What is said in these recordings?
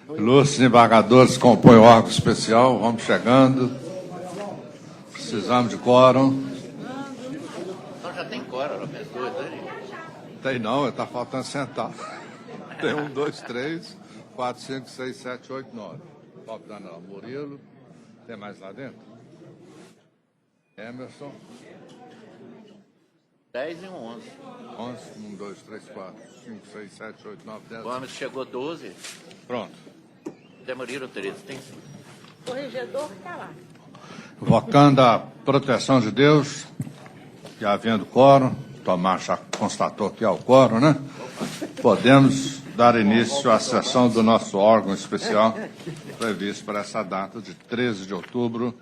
Ilustres embargadores compõem o órgão especial, vamos chegando. Precisamos de quórum. Então já tem quórum, era dois, né? Tem não, está faltando sentar. Tem 1, 2, 3, 4, 5, 6, 7, 8, 9. Top Daniel Murilo. Tem mais lá dentro? Emerson. 10 e 11. 11, 1, 2, 3, 4, 5, 6, 7, 8, 9, 10. O Emerson chegou 12. Pronto. Demoliram 13. Tem Corregedor está lá. Invocando a proteção de Deus, e havendo quórum, Tomás já constatou que há o quórum, né? Podemos dar início à sessão do nosso órgão especial, previsto para essa data de 13 de outubro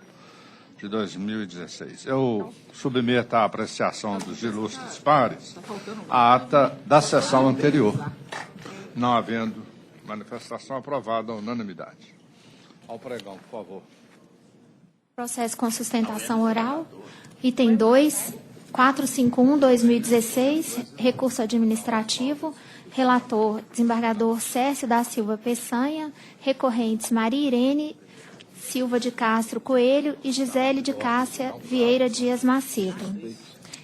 de 2016. Eu submeto à apreciação dos ilustres pares a ata da sessão anterior, não havendo manifestação aprovada à unanimidade. Ao pregão, por favor. Processo com sustentação oral, item 2, 451/2016, recurso administrativo, relator, desembargador Cércio da Silva Peçanha, recorrentes Maria Irene Silva de Castro Coelho e Gisele de Cássia Vieira Dias Macedo.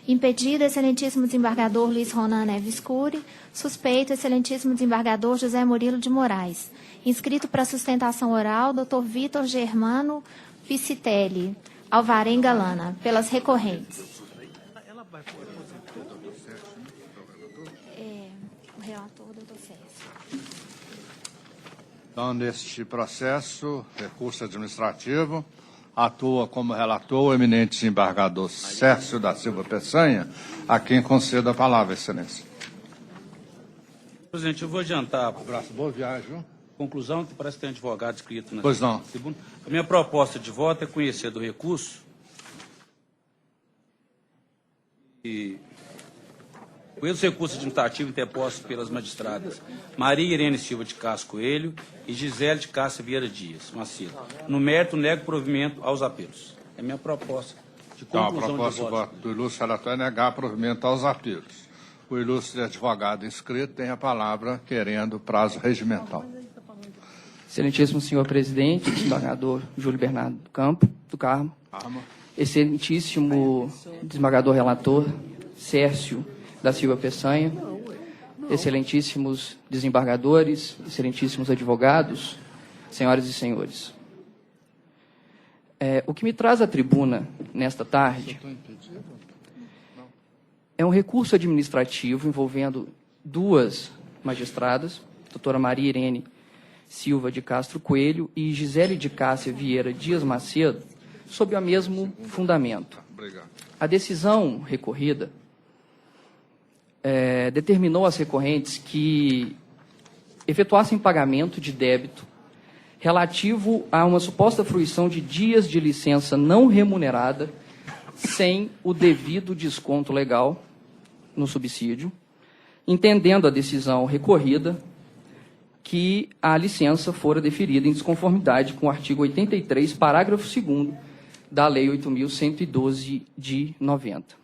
Impedido, excelentíssimo desembargador Luiz Ronan Neves Cury. Suspeito, excelentíssimo desembargador José Murilo de Moraes. Inscrito para sustentação oral, Dr. Vitor Germano Piscitelli Alvarenga Lana, pelas recorrentes. O relator, doutor César. Então, neste processo, recurso administrativo, atua como relator o eminente desembargador Cércio da Silva Peçanha, a quem concedo a palavra, excelência. Presidente, eu vou adiantar. Abraço, boa viagem, viu? Conclusão, que parece que tem advogado escrito na Pois não. tribuna. A minha proposta de voto é conhecer do recurso e os recursos administrativos interpostos pelas magistradas Maria Irene Silva de Castro Coelho e Gisele de Cássia Vieira Dias Macedo. No mérito, nego provimento aos apelos. É a minha proposta de Então, a conclusão proposta de voto. do ilustre relator é negar provimento aos apelos. O ilustre advogado inscrito tem a palavra querendo prazo regimental. Excelentíssimo senhor presidente, desembargador Júlio Bernardo do Carmo, excelentíssimo desembargador relator Cércio da Silva Peçanha, excelentíssimos desembargadores, excelentíssimos advogados, senhoras e senhores. O que me traz à tribuna nesta tarde é um recurso administrativo envolvendo duas magistradas, doutora Maria Irene Silva de Castro Coelho e Gisele de Cássia Vieira Dias Macedo, sob o mesmo fundamento. A decisão recorrida determinou às recorrentes que efetuassem pagamento de débito relativo a uma suposta fruição de dias de licença não remunerada sem o devido desconto legal no subsídio, entendendo a decisão recorrida que a licença fora deferida em desconformidade com o artigo 83, parágrafo 2º da Lei 8.112 de 90.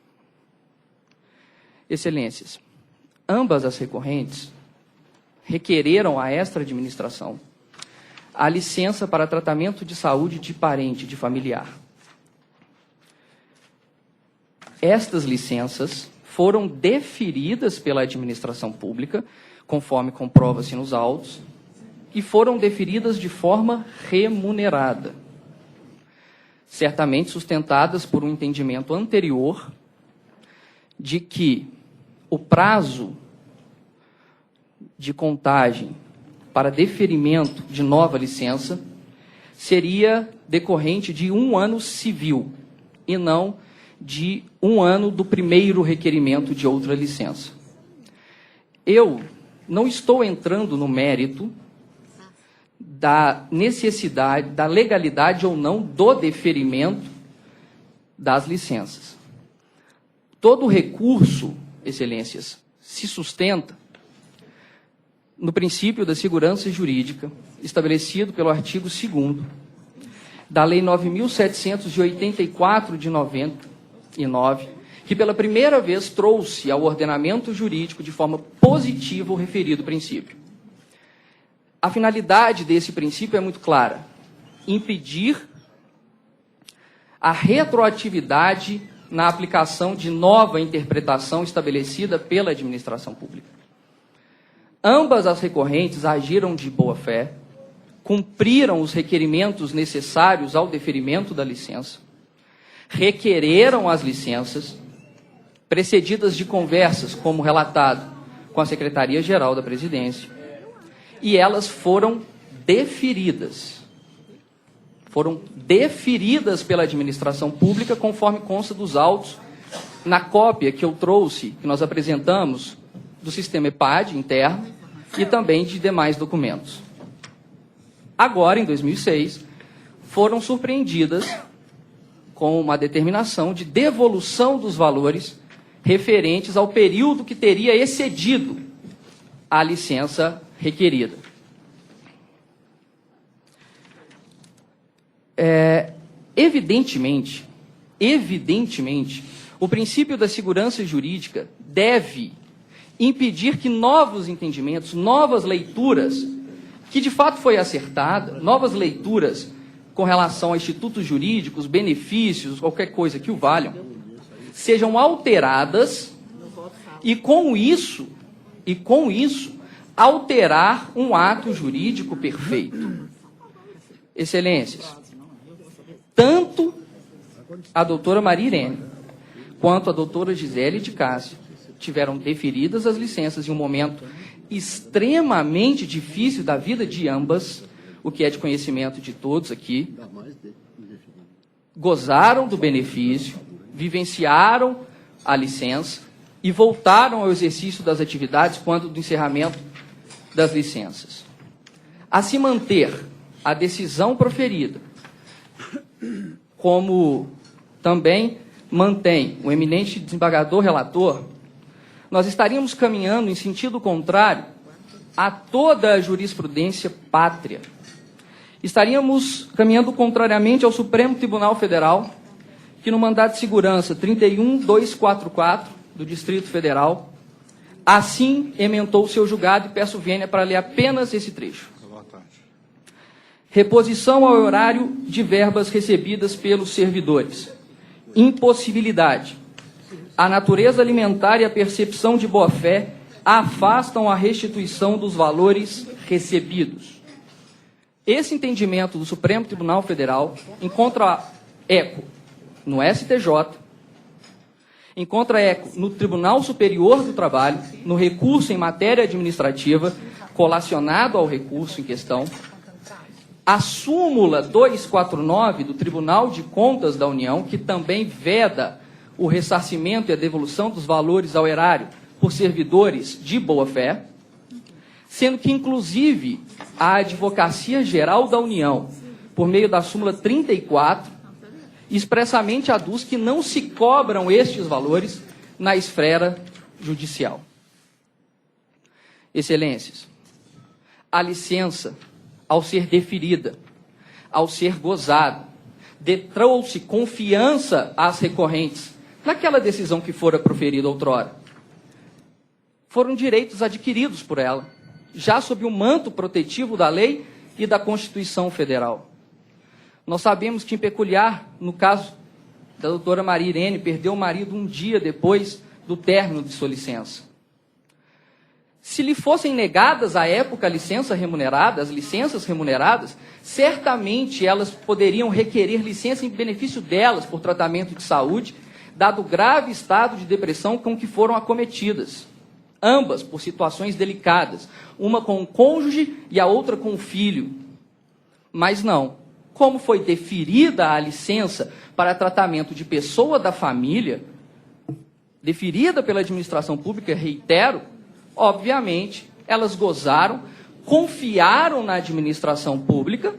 Excelências, ambas as recorrentes requereram à extra-administração a licença para tratamento de saúde de parente, de familiar. Estas licenças foram deferidas pela administração pública, conforme comprova-se nos autos, e foram deferidas de forma remunerada, certamente sustentadas por um entendimento anterior de que o prazo de contagem para deferimento de nova licença seria decorrente de 1 ano civil e não de 1 ano do primeiro requerimento de outra licença. Eu não estou entrando no mérito da necessidade, da legalidade ou não do deferimento das licenças. Todo recurso, excelências, se sustenta no princípio da segurança jurídica, estabelecido pelo artigo 2º da Lei 9.784 de 99, que pela primeira vez trouxe ao ordenamento jurídico de forma positiva o referido princípio. A finalidade desse princípio é muito clara: impedir a retroatividade na aplicação de nova interpretação estabelecida pela administração pública. Ambas as recorrentes agiram de boa fé, cumpriram os requerimentos necessários ao deferimento da licença, requereram as licenças, precedidas de conversas, como relatado, com a Secretaria-Geral da Presidência, e elas foram deferidas. Foram deferidas pela administração pública, conforme consta dos autos, na cópia que eu trouxe, que nós apresentamos, do sistema EPAD interno e também de demais documentos. Agora, em 2006, foram surpreendidas com uma determinação de devolução dos valores referentes ao período que teria excedido a licença requerida. Evidentemente, o princípio da segurança jurídica deve impedir que novos entendimentos, novas leituras, que de fato foi acertada, novas leituras com relação a institutos jurídicos, benefícios, qualquer coisa que o valham, sejam alteradas e com isso alterar um ato jurídico perfeito. Excelências, tanto a doutora Maria Irene quanto a doutora Gisele de Cássia tiveram deferidas as licenças em um momento extremamente difícil da vida de ambas, o que é de conhecimento de todos aqui, gozaram do benefício, vivenciaram a licença e voltaram ao exercício das atividades quando do encerramento das licenças. A se manter a decisão proferida, como também mantém o eminente desembargador relator, nós estaríamos caminhando em sentido contrário a toda a jurisprudência pátria. Estaríamos caminhando contrariamente ao Supremo Tribunal Federal, que no mandado de segurança 31244 do Distrito Federal, assim emendou seu julgado, e peço vênia para ler apenas esse trecho. Reposição ao horário de verbas recebidas pelos servidores. Impossibilidade. A natureza alimentar e a percepção de boa-fé afastam a restituição dos valores recebidos. Esse entendimento do Supremo Tribunal Federal encontra eco no STJ, encontra eco no Tribunal Superior do Trabalho, no recurso em matéria administrativa, colacionado ao recurso em questão. A súmula 249 do Tribunal de Contas da União, que também veda o ressarcimento e a devolução dos valores ao erário por servidores de boa-fé, sendo que, inclusive, a Advocacia Geral da União, por meio da súmula 34, expressamente aduz que não se cobram estes valores na esfera judicial. Excelências, a licença, ao ser deferida, ao ser gozada, trouxe confiança às recorrentes naquela decisão que fora proferida outrora. Foram direitos adquiridos por ela, já sob o manto protetivo da lei e da Constituição Federal. Nós sabemos que, em peculiar, no caso da doutora Maria Irene, perdeu o marido um dia depois do término de sua licença. Se lhe fossem negadas à época a licença remunerada, as licenças remuneradas, certamente elas poderiam requerer licença em benefício delas por tratamento de saúde, dado o grave estado de depressão com que foram acometidas. Ambas por situações delicadas, uma com o cônjuge e a outra com o filho. Mas não. Como foi deferida a licença para tratamento de pessoa da família, deferida pela administração pública, reitero, obviamente, elas gozaram, confiaram na administração pública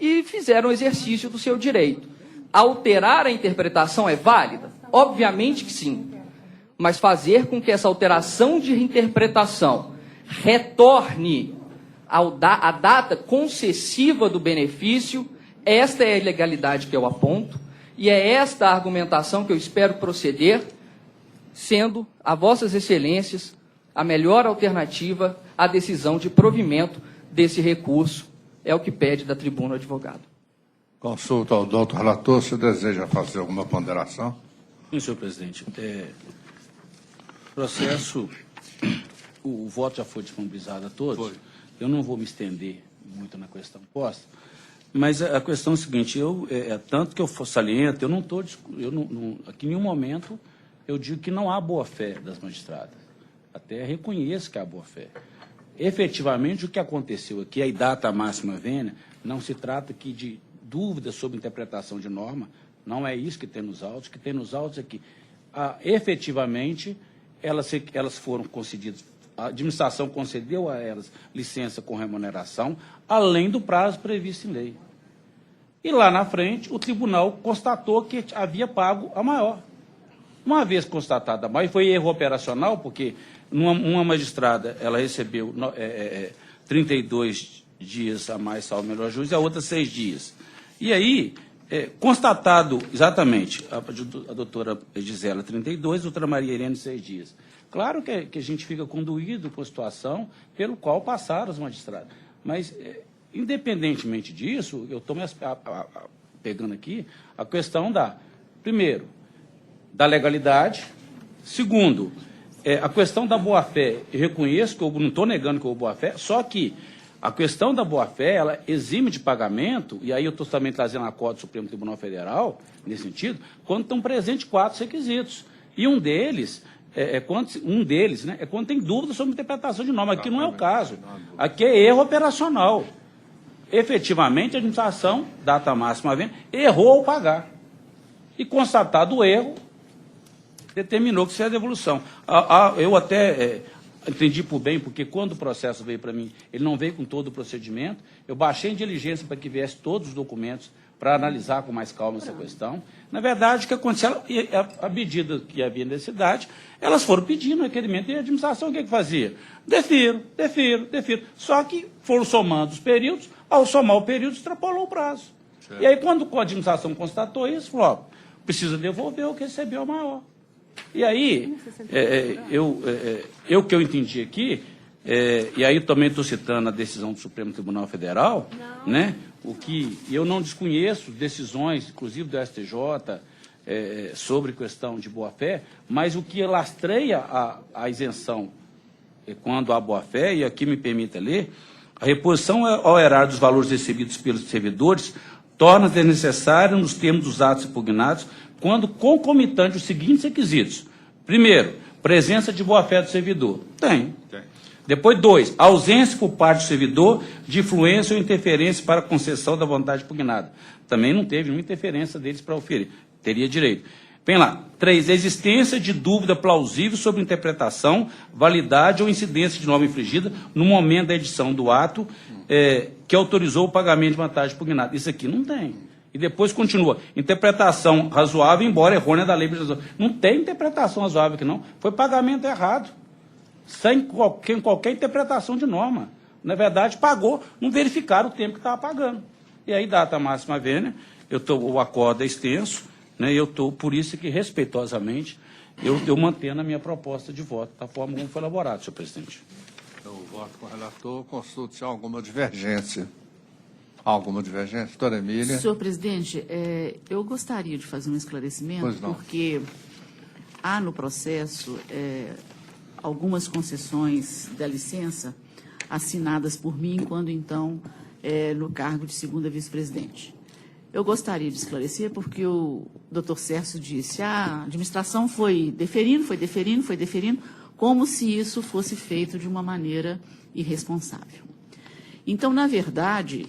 e fizeram exercício do seu direito. Alterar a interpretação é válida? Obviamente que sim. Mas fazer com que essa alteração de interpretação retorne à data concessiva do benefício, esta é a ilegalidade que eu aponto, e é esta a argumentação que eu espero proceder, sendo a vossas excelências a melhor alternativa à decisão de provimento desse recurso. É o que pede da tribuna o advogado. Consulta ao doutor relator, se deseja fazer alguma ponderação. Sim, senhor presidente. Processo, o voto já foi disponibilizado a todos. Foi. Eu não vou me estender muito na questão posta, mas a questão é a seguinte, tanto que eu saliento, eu não estou, aqui em nenhum momento eu digo que não há boa-fé das magistradas. Até reconheço que há boa-fé. Efetivamente, o que aconteceu aqui, a data máxima vênia, não se trata aqui de dúvidas sobre interpretação de norma, não é isso que tem nos autos. O que tem nos autos é que, efetivamente, elas foram concedidas, a administração concedeu a elas licença com remuneração, além do prazo previsto em lei. E lá na frente, o tribunal constatou que havia pago a maior. Uma vez constatada a maior, e foi erro operacional, porque uma magistrada ela recebeu 32 dias a mais, salvo melhor juízo, e a outra 6 dias. E aí, constatado exatamente, a doutora Gisela 32, a doutora Maria Irene 6 dias. Claro que a gente fica conduído com a situação pelo qual passaram os magistrados. Mas, independentemente disso, eu estou pegando aqui a questão primeiro, da legalidade. Segundo, a questão da boa-fé. Eu reconheço que eu não estou negando que houve boa-fé, só que a questão da boa-fé, ela exime de pagamento, e aí eu estou também trazendo a acordo do Supremo Tribunal Federal, nesse sentido, quando estão presentes 4 requisitos. E um deles quando tem dúvida sobre interpretação de norma. Aqui não é o caso. Aqui é erro operacional. Efetivamente, a administração, data máxima vem, errou ao pagar. E constatado o erro, determinou que seja a devolução. Eu até entendi por bem, porque quando o processo veio para mim, ele não veio com todo o procedimento, eu baixei em diligência para que viesse todos os documentos para analisar com mais calma essa questão. Na verdade, o que aconteceu, a medida que havia necessidade, elas foram pedindo o requerimento e a administração o que fazia? Defiro. Só que foram somando os períodos, ao somar o período, extrapolou o prazo. Certo. E aí, quando a administração constatou isso, falou, precisa devolver o que recebeu maior. E aí, o que eu entendi aqui, e aí também estou citando a decisão do Supremo Tribunal Federal, né? O que eu não desconheço decisões, inclusive do STJ, sobre questão de boa-fé, mas o que lastreia a isenção quando há boa-fé, e aqui me permita ler, a reposição ao erário dos valores recebidos pelos servidores torna-se necessária nos termos dos atos impugnados quando concomitante os seguintes requisitos. Primeiro, presença de boa-fé do servidor. Tem. Depois, 2, ausência por parte do servidor de influência ou interferência para a concessão da vontade impugnada. Também não teve nenhuma interferência deles para oferir. Teria direito. Vem lá. 3, existência de dúvida plausível sobre interpretação, validade ou incidência de norma infringida no momento da edição do ato que autorizou o pagamento de vantagem impugnada. Isso aqui não tem. E depois continua. Interpretação razoável, embora errônea da lei. Não tem interpretação razoável aqui, não. Foi pagamento errado. Sem qualquer interpretação de norma. Na verdade, pagou, não verificaram o tempo que estava pagando. E aí, data máxima vênia, o acordo é extenso, né, eu estou, por isso que, respeitosamente, eu mantenho a minha proposta de voto, da forma como foi elaborado, senhor presidente. Eu voto com o relator, consulto se há alguma divergência. Alguma divergência? Doutora Emília. Senhor presidente, eu gostaria de fazer um esclarecimento, porque há no processo algumas concessões da licença assinadas por mim, quando então no cargo de segunda vice-presidente. Eu gostaria de esclarecer, porque o doutor Sérgio disse, a administração foi deferindo, como se isso fosse feito de uma maneira irresponsável. Então, na verdade,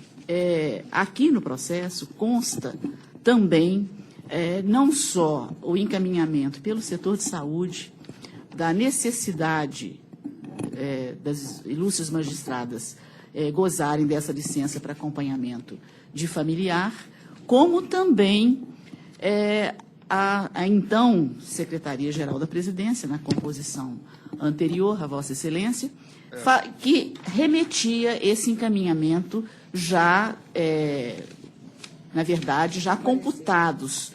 aqui no processo consta também não só o encaminhamento pelo setor de saúde, da necessidade das ilustres magistradas gozarem dessa licença para acompanhamento de familiar, como também a então Secretaria-Geral da Presidência, na composição anterior a Vossa Excelência, que remetia esse encaminhamento já, na verdade, já computados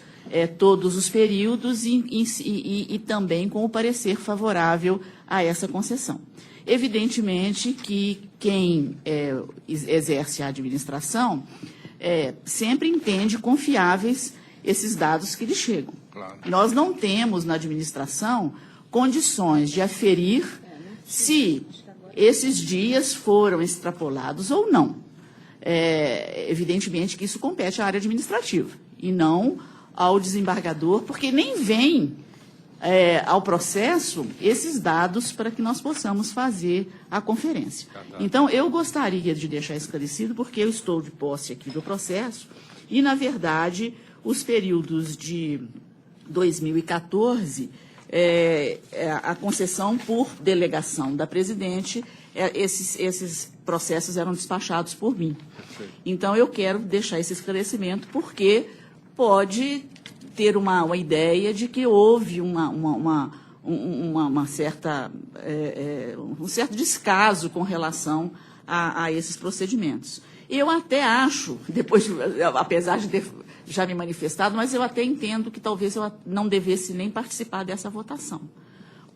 todos os períodos e também com o parecer favorável a essa concessão. Evidentemente que quem exerce a administração sempre entende confiáveis esses dados que lhe chegam. Claro. Nós não temos na administração condições de aferir se esses dias foram extrapolados ou não. Evidentemente que isso compete à área administrativa e não ao desembargador, porque nem vem ao processo esses dados para que nós possamos fazer a conferência. Então, eu gostaria de deixar esclarecido, porque eu estou de posse aqui do processo e, na verdade, os períodos de 2014, a concessão por delegação da presidente, esses processos eram despachados por mim. Então, eu quero deixar esse esclarecimento, porque pode ter uma ideia de que houve uma certa, um certo descaso com relação a esses procedimentos. Eu até acho, apesar de ter já me manifestado, mas eu até entendo que talvez eu não devesse nem participar dessa votação,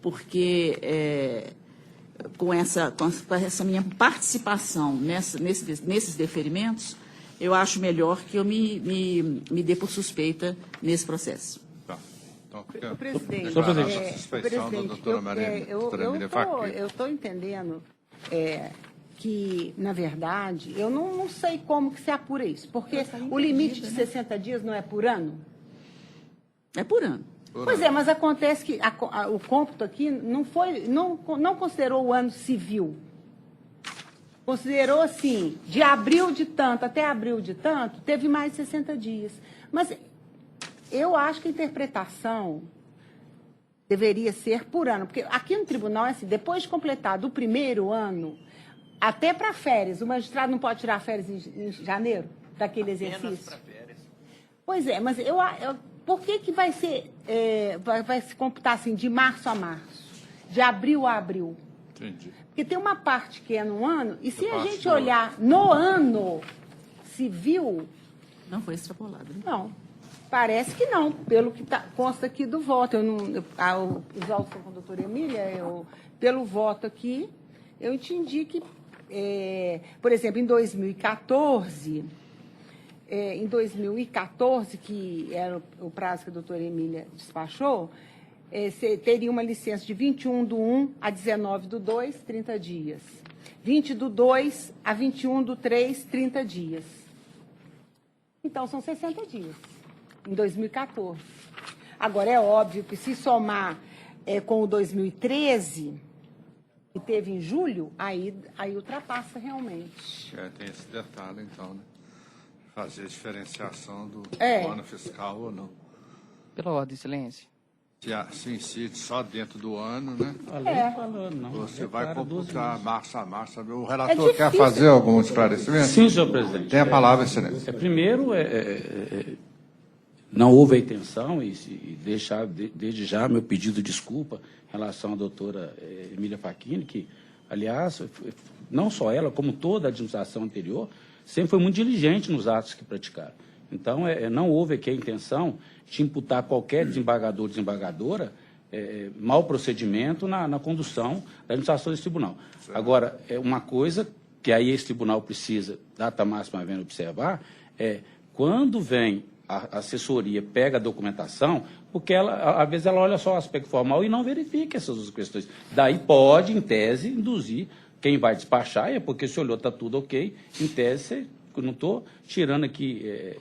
porque com essa minha participação nesses deferimentos, eu acho melhor que eu me dê por suspeita nesse processo. Tá. Então, Presidente, a suspeição da doutora Maria Facchini. eu estou entendendo que, na verdade, eu não sei como que se apura isso, porque o limite de 60 dias não é por ano? É por ano. Pois é, mas acontece que o cômputo aqui não considerou o ano civil. Considerou assim, de abril de tanto até abril de tanto, teve mais de 60 dias. Mas eu acho que a interpretação deveria ser por ano, porque aqui no tribunal é assim, depois de completado o primeiro ano, até para férias, o magistrado não pode tirar férias em janeiro daquele exercício? Menos para férias. Pois é, mas por que vai ser, vai se computar assim, de março a março, de abril a abril? Entendi. Porque tem uma parte que é no ano, e se a gente olhar no ano civil... Não foi extrapolado, né? Não, parece que não, pelo que consta aqui do voto. Os autos com a doutora Emília, pelo voto aqui, eu entendi que, por exemplo, em 2014, que era o prazo que a doutora Emília despachou, teria uma licença de 21/1 a 19/2, 30 dias. 20/2 a 21/3, 30 dias. Então, são 60 dias, em 2014. Agora, é óbvio que se somar com o 2013, que teve em julho, aí ultrapassa realmente. Tem esse detalhe, então, né? Fazer a diferenciação do ano fiscal ou não. Pela ordem, excelência. Se incide só dentro do ano, né? Falando, não. Você vai computar março a março. O relator quer fazer algum esclarecimento? Sim, senhor presidente. Tem a palavra, excelência. Primeiro, não houve a intenção, e deixar desde já meu pedido de desculpa em relação à doutora Emília Facchini, que, aliás, não só ela, como toda a administração anterior, sempre foi muito diligente nos atos que praticaram. Então, não houve aqui a intenção de imputar qualquer desembargador ou desembargadora mau procedimento na condução da administração desse tribunal. Certo. Agora, uma coisa que aí esse tribunal precisa, data máxima havendo observar, quando vem a assessoria, pega a documentação, porque às vezes ela olha só o aspecto formal e não verifica essas duas questões. Daí pode, em tese, induzir quem vai despachar, porque se olhou, está tudo ok, em tese, eu não estou tirando aqui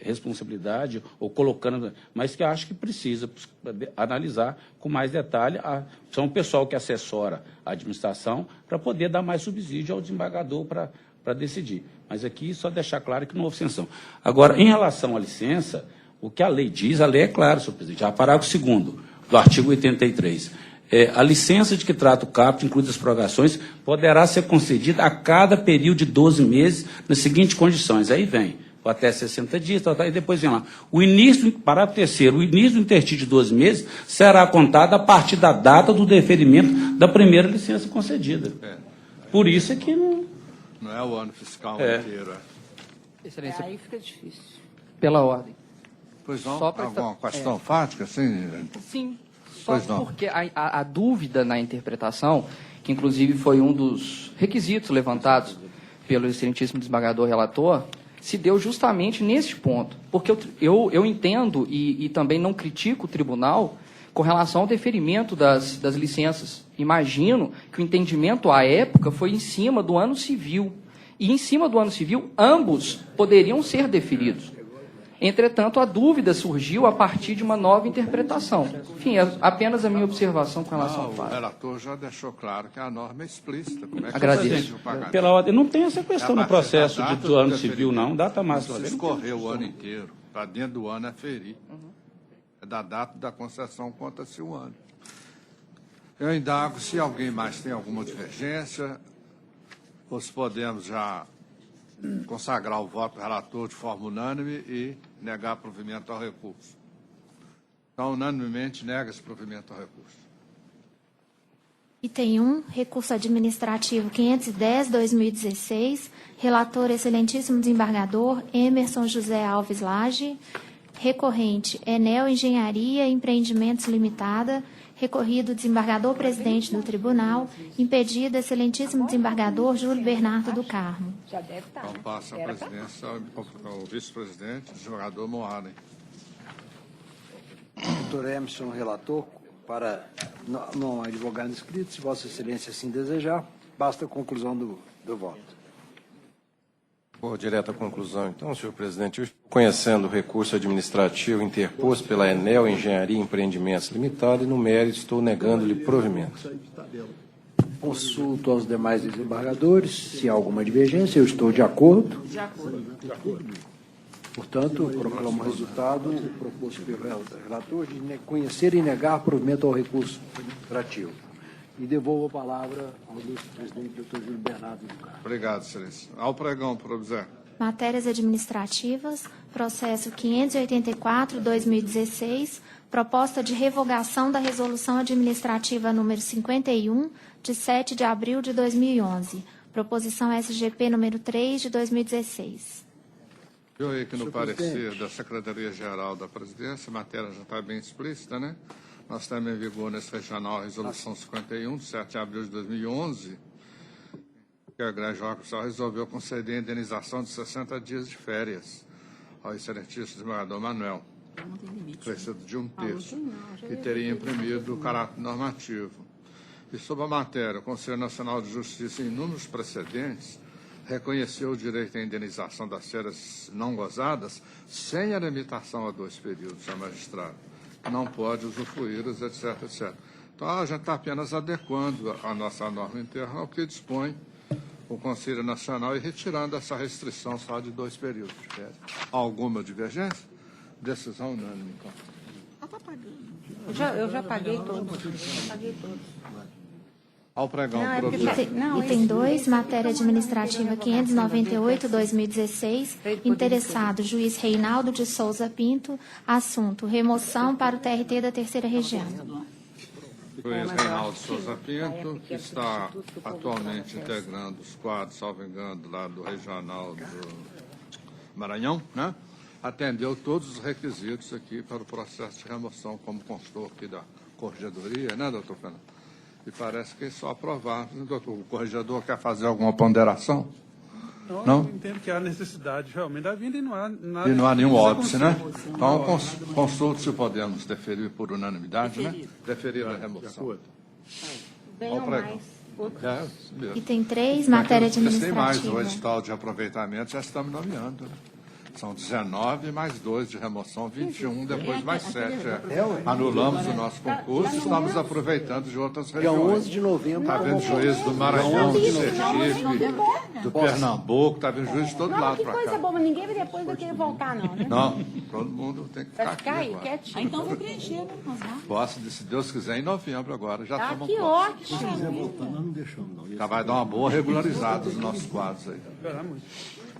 responsabilidade ou colocando, mas que eu acho que precisa analisar com mais detalhe. São o pessoal que assessora a administração para poder dar mais subsídio ao desembargador para decidir. Mas aqui só deixar claro que não houve sanção. Agora, em relação à licença, o que a lei diz, a lei é clara, senhor presidente. A parágrafo 2º do artigo 83. A licença de que trata o caput, incluindo as prorrogações, poderá ser concedida a cada período de 12 meses nas seguintes condições. Aí vem, até 60 dias, e depois vem lá. Parágrafo 3º, o início do interstício de 12 meses será contado a partir da data do deferimento da primeira licença concedida. Por isso é que não... Não é o ano fiscal inteiro. Excelência, Aí fica difícil. pela ordem. Pois não, Só pra alguma questão fática, assim? Sim, Só porque a dúvida na interpretação, que inclusive foi um dos requisitos levantados pelo excelentíssimo desembargador relator, se deu justamente neste ponto. Porque eu entendo e também não critico o tribunal com relação ao deferimento das licenças. Imagino que o entendimento à época foi em cima do ano civil. E em cima do ano civil, ambos poderiam ser deferidos. Entretanto, a dúvida surgiu a partir de uma nova interpretação. Enfim, é apenas a minha observação com relação ao fato. O relator já deixou claro que a norma é explícita. Como é que Agradeço. o pagamento? Pela ordem, não tem essa questão no A partir da processo data do ano do civil, não. Data máxima. Se escorrer o ano inteiro, para dentro do ano é ferir. É da data da concessão, conta-se o ano. Eu indago se alguém mais tem alguma divergência, ou se podemos já consagrar o voto do relator de forma unânime e negar provimento ao recurso. Então, unanimemente, nega-se provimento ao recurso. Item 1, recurso administrativo 510/2016, relator excelentíssimo desembargador Emerson José Alves Lage, recorrente Enel Engenharia Empreendimentos Limitada, recorrido desembargador-presidente do tribunal, impedido excelentíssimo desembargador Júlio Bernardo do Carmo. Já deve estar. Então, passa a presidência ao vice-presidente, desembargador Moaden. Doutor Emerson, relator, para não advogado inscrito, se Vossa Excelência assim desejar, basta a conclusão do voto. Vou direto à conclusão, então, senhor presidente. Eu estou conhecendo o recurso administrativo interposto pela Enel Engenharia e Empreendimentos Limitada e, no mérito, estou negando-lhe provimento. Consulto aos demais desembargadores, se há alguma divergência, eu estou de acordo. De acordo. Portanto, proclamo o resultado proposto pelo relator de conhecer e negar provimento ao recurso administrativo. E devolvo a palavra ao vice-presidente, doutor Júlio Bernardo do Carmo. Obrigado, excelência. Ao pregão, provisor. Matérias administrativas, processo 584/2016, proposta de revogação da resolução administrativa número 51, de 7 de abril de 2011, proposição SGP número 3 de 2016. Viu aí que no parecer da Secretaria-Geral da Presidência, a matéria já está bem explícita, né? Nós temos em vigor nesse regional a resolução 51, de 7 de abril de 2011, que a Grande Oficial resolveu conceder a indenização de 60 dias de férias ao excelentíssimo desembargador Manuel, crescido de 1/3, e teria imprimido o caráter normativo. E sobre a matéria, o Conselho Nacional de Justiça, em inúmeros precedentes, reconheceu o direito à indenização das férias não gozadas sem a limitação a 2 períodos a magistrado. Não pode usufruí-las, etc, etc. Então, a gente está apenas adequando a nossa norma interna ao que dispõe o Conselho Nacional e retirando essa restrição só de 2 períodos de férias. Alguma divergência? Decisão unânime, então. Eu já paguei todos. Ao pregão, Não, é porque provisor. Item 2, matéria administrativa 598/2016, interessado juiz Reinaldo de Souza Pinto, assunto remoção para o TRT da Terceira Região. Juiz Reinaldo Souza Pinto, que está atualmente integrando os quadros, salvo engano, lá do Regional do Maranhão, né? Atendeu todos os requisitos aqui para o processo de remoção, como constou aqui da Corregedoria, né, doutor Fernando? E parece que é só aprovar. Doutor, o corregedor quer fazer alguma ponderação? Não? Eu entendo que há necessidade realmente da vinda e não há nada. E não há nenhum óbice, né? Então, consulte se podemos deferir por unanimidade, né? Deferir a remoção. Venham mais. É, isso mesmo. Item 3, matéria Tem mais, o administrativa. edital de aproveitamento já estamos nomeando, né? São 19 mais 2 de remoção, 21, depois mais 7. Anulamos o nosso concurso e estamos aproveitando de outras Dia regiões. 11 de novembro. Está vendo juiz do Maranhão, do Sergipe, do Pernambuco, está vendo juiz de todo Não, lado que para coisa cá. boba, ninguém vai depois daqui voltar, não, né? Não, todo mundo tem que Vai ficar ficar aqui aí, agora. quietinho. Então vou preencher, né? Posse, se Deus quiser, em novembro agora. Já Ah, estamos que prontos. ótimo. Já vai dar uma boa regularizada nos nossos quadros aí.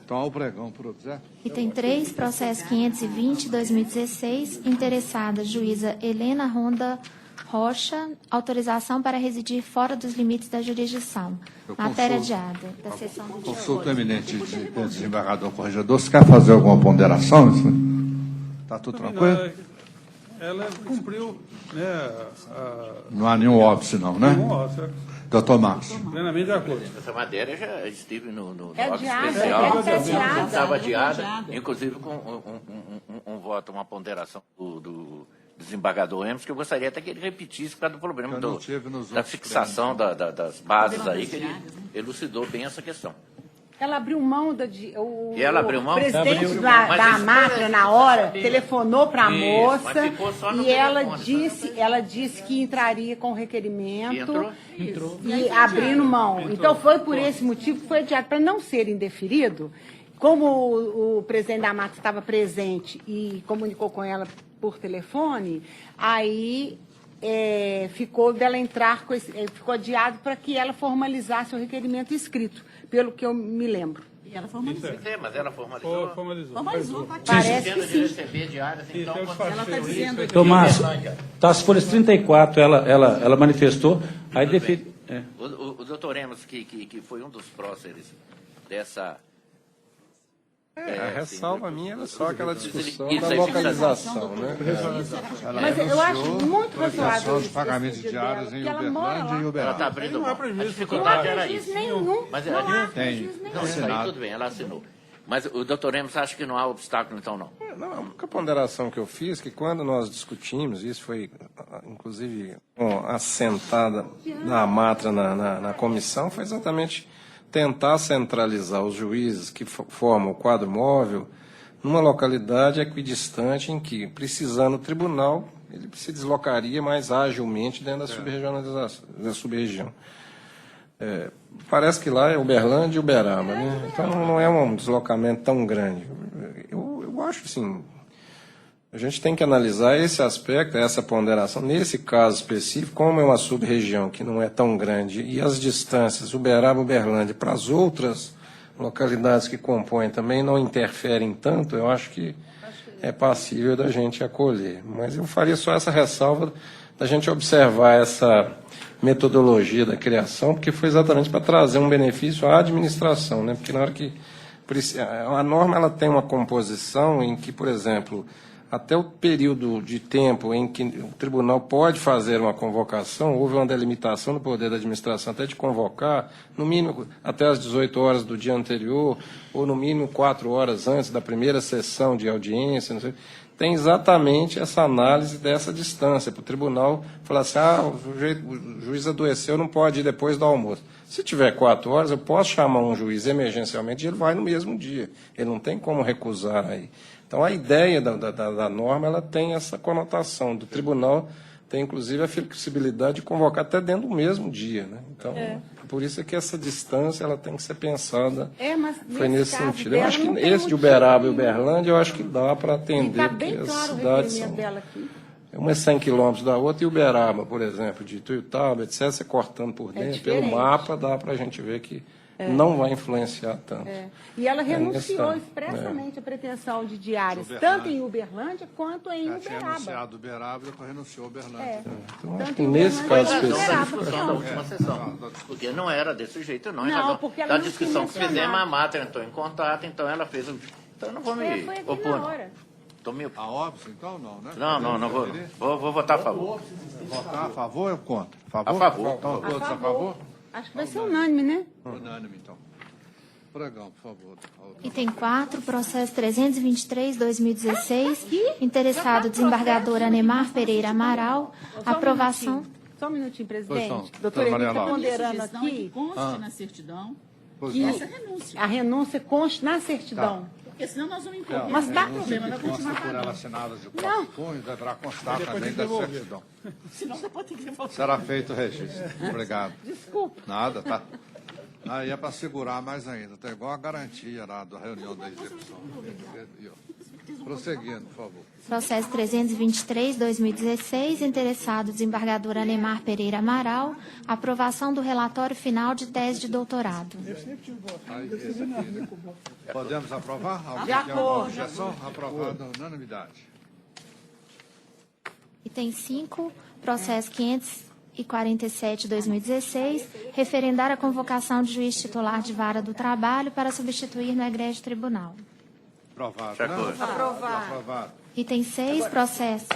Então, ao pregão, por obséquio. Item 3, processo 520/2016, interessada juíza Helena Ronda Rocha, autorização para residir fora dos limites da jurisdição. Eu Matéria consulto. adiada da sessão do dia. Consulta o eminente desembargador corregedor. Você quer fazer alguma ponderação? Está tudo tranquilo? ela cumpriu, né, Não há nenhum óbice, não, né? Doutor Márcio. plenamente de acordo. Essa matéria já esteve no É órgão adiada, especial. é adiada. Estava adiada, inclusive com um voto, uma ponderação do desembargador Emerson, que eu gostaria até que ele repetisse por causa do problema Eu não tive nos da outros fixação das bases aí, que ele elucidou bem essa questão. Ela abriu mão E ela abriu mão? presidente Abriu. da Mas máquina, na hora, telefonou para a Isso, moça mas ficou só no e ela telefone, disse que entraria com requerimento Entrou? e abrindo mão. Então, foi por esse motivo que foi adiado, para não ser indeferido. Como o presidente da mata estava presente e comunicou com ela por telefone, aí ficou dela entrar, ficou adiado para que ela formalizasse o requerimento escrito, pelo que eu me lembro. E ela formalizou. Mas ela formalizou. Formalizou. Parece que De sim. receber diárias, então, quando Ela está dizendo aqui. Tomás, tá, se for as 34, ela manifestou, aí define... O doutor Emerson, que foi um dos próceres dessa... A ressalva minha era só aquela discussão Isso da aí, localização, né? Mas eu acho muito razoável de pagamento de diárias em Uberlândia e Ela Uberaba. está abrindo mão. A Não há dificuldade era prejuízo isso. nenhum. Mas Não há Tem. prejuízo nenhum. Não, isso aí tudo bem, ela assinou. Mas o doutor Emerson acha que não há obstáculo, então não? Não, a única ponderação que eu fiz, que quando nós discutimos, isso foi inclusive assentada na matra na comissão, foi exatamente tentar centralizar os juízes que formam o quadro móvel numa localidade equidistante em que, precisando o tribunal, ele se deslocaria mais agilmente dentro da subregionalização, da sub-região. Parece que lá é Uberlândia e Uberaba, né? Então não é um deslocamento tão grande. Eu acho assim, a gente tem que analisar esse aspecto, essa ponderação. Nesse caso específico, como é uma sub-região que não é tão grande e as distâncias Uberaba e Uberlândia para as outras localidades que compõem também não interferem tanto, eu acho que é passível da gente acolher. Mas eu faria só essa ressalva da gente observar essa metodologia da criação, porque foi exatamente para trazer um benefício à administração, né? Porque na hora que a norma ela tem uma composição em que, por exemplo, até o período de tempo em que o tribunal pode fazer uma convocação, houve uma delimitação do poder da administração até de convocar, no mínimo até às 18 horas do dia anterior, ou no mínimo 4 horas antes da primeira sessão de audiência, não sei. Tem exatamente essa análise dessa distância, para o tribunal falar assim, o juiz adoeceu, não pode ir depois do almoço. Se tiver 4 horas, eu posso chamar um juiz emergencialmente e ele vai no mesmo dia. Ele não tem como recusar aí. Então, a ideia da norma ela tem essa conotação. Do tribunal tem, inclusive, a flexibilidade de convocar até dentro do mesmo dia. Né? Então, por isso é que essa distância ela tem que ser pensada. Mas foi nesse caso sentido. dela, Eu acho que não tem esse de motivo Uberaba e nenhum. Uberlândia, eu acho que dá para atender. Está bem porque as claro o cidades requerimento são... dela aqui. Uma é 100 quilômetros da outra, e Uberaba, por exemplo, de Tuiutaba, etc., você cortando por dentro, pelo diferente. mapa, dá para a gente ver que não vai influenciar tanto. E ela renunciou nessa- expressamente à pretensão de diárias, tanto em Uberlândia quanto em Já tinha Uberaba. anunciado Uberaba e depois renunciou Uberlândia. Então, acho Tanto que em nesse Uberlândia caso quanto em específico, Da Uberaba. discussão da última sessão. Porque não era desse jeito, não. Em Não, razão porque ela da não discussão que tinha fizemos, a mencionado. Mata entrou em contato, então ela fez o... Então eu não vou me Foi aqui opor. na não. hora. Tô me... A óbice, então, não, né? Não vou. Vou votar a favor. Votar a favor ou contra? A favor. Estão todos a favor? Acho que vai ser unânime, né? Unânime, então. Pregão, por favor. Item 4, processo 323-2016, interessado desembargador Anemar Pereira Amaral, aprovação... Só um minutinho, Pois presidente. não. Doutora Emília está Maria Laura. ponderando Sugestão é que aqui conste na certidão Pois que não. essa renúncia. a renúncia conste na certidão. Porque senão nós vamos incorrer. Mas dá problema, vai continuar Consta por ela pagando. assinadas de quatro punhos, deverá constar também da certidão. Senão depois tem que devolver. Será feito o registro. Obrigado. Desculpa. Nada, tá? Aí é para segurar mais ainda. Tá igual a garantia lá da reunião da execução. Prosseguindo, por favor. Processo 323-2016, interessado desembargador Anemar Pereira Amaral, aprovação do relatório final de tese de doutorado. Aí, esse aqui, né? Podemos aprovar? Alguém De tem alguma acordo. objeção? Aprovado unanimidade. Item 5, processo 547-2016, referendar a convocação de juiz titular de vara do trabalho para substituir no egrégio tribunal. Aprovado, De acordo. né? Aprovado. Item 6, processo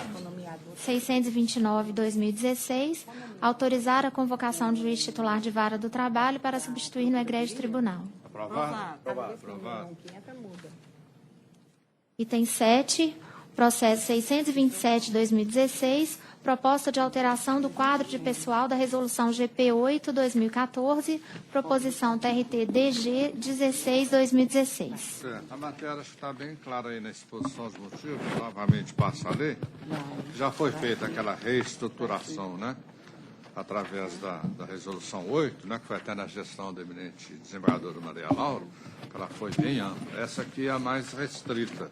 629/2016, autorizar a convocação de juiz titular de vara do trabalho para substituir no egrégio tribunal. Aprovado? Aprovado. Item 7, processo 627/2016, proposta de alteração do quadro de pessoal da Resolução GP 8/2014, proposição TRT-DG 16/2016. A matéria está bem clara aí na exposição dos motivos, novamente passa a ler. Já foi feita aquela reestruturação, né? Através da Resolução 8, né, que foi até na gestão da eminente desembargadora Maria Laura, que ela foi bem ampla. Essa aqui é a mais restrita.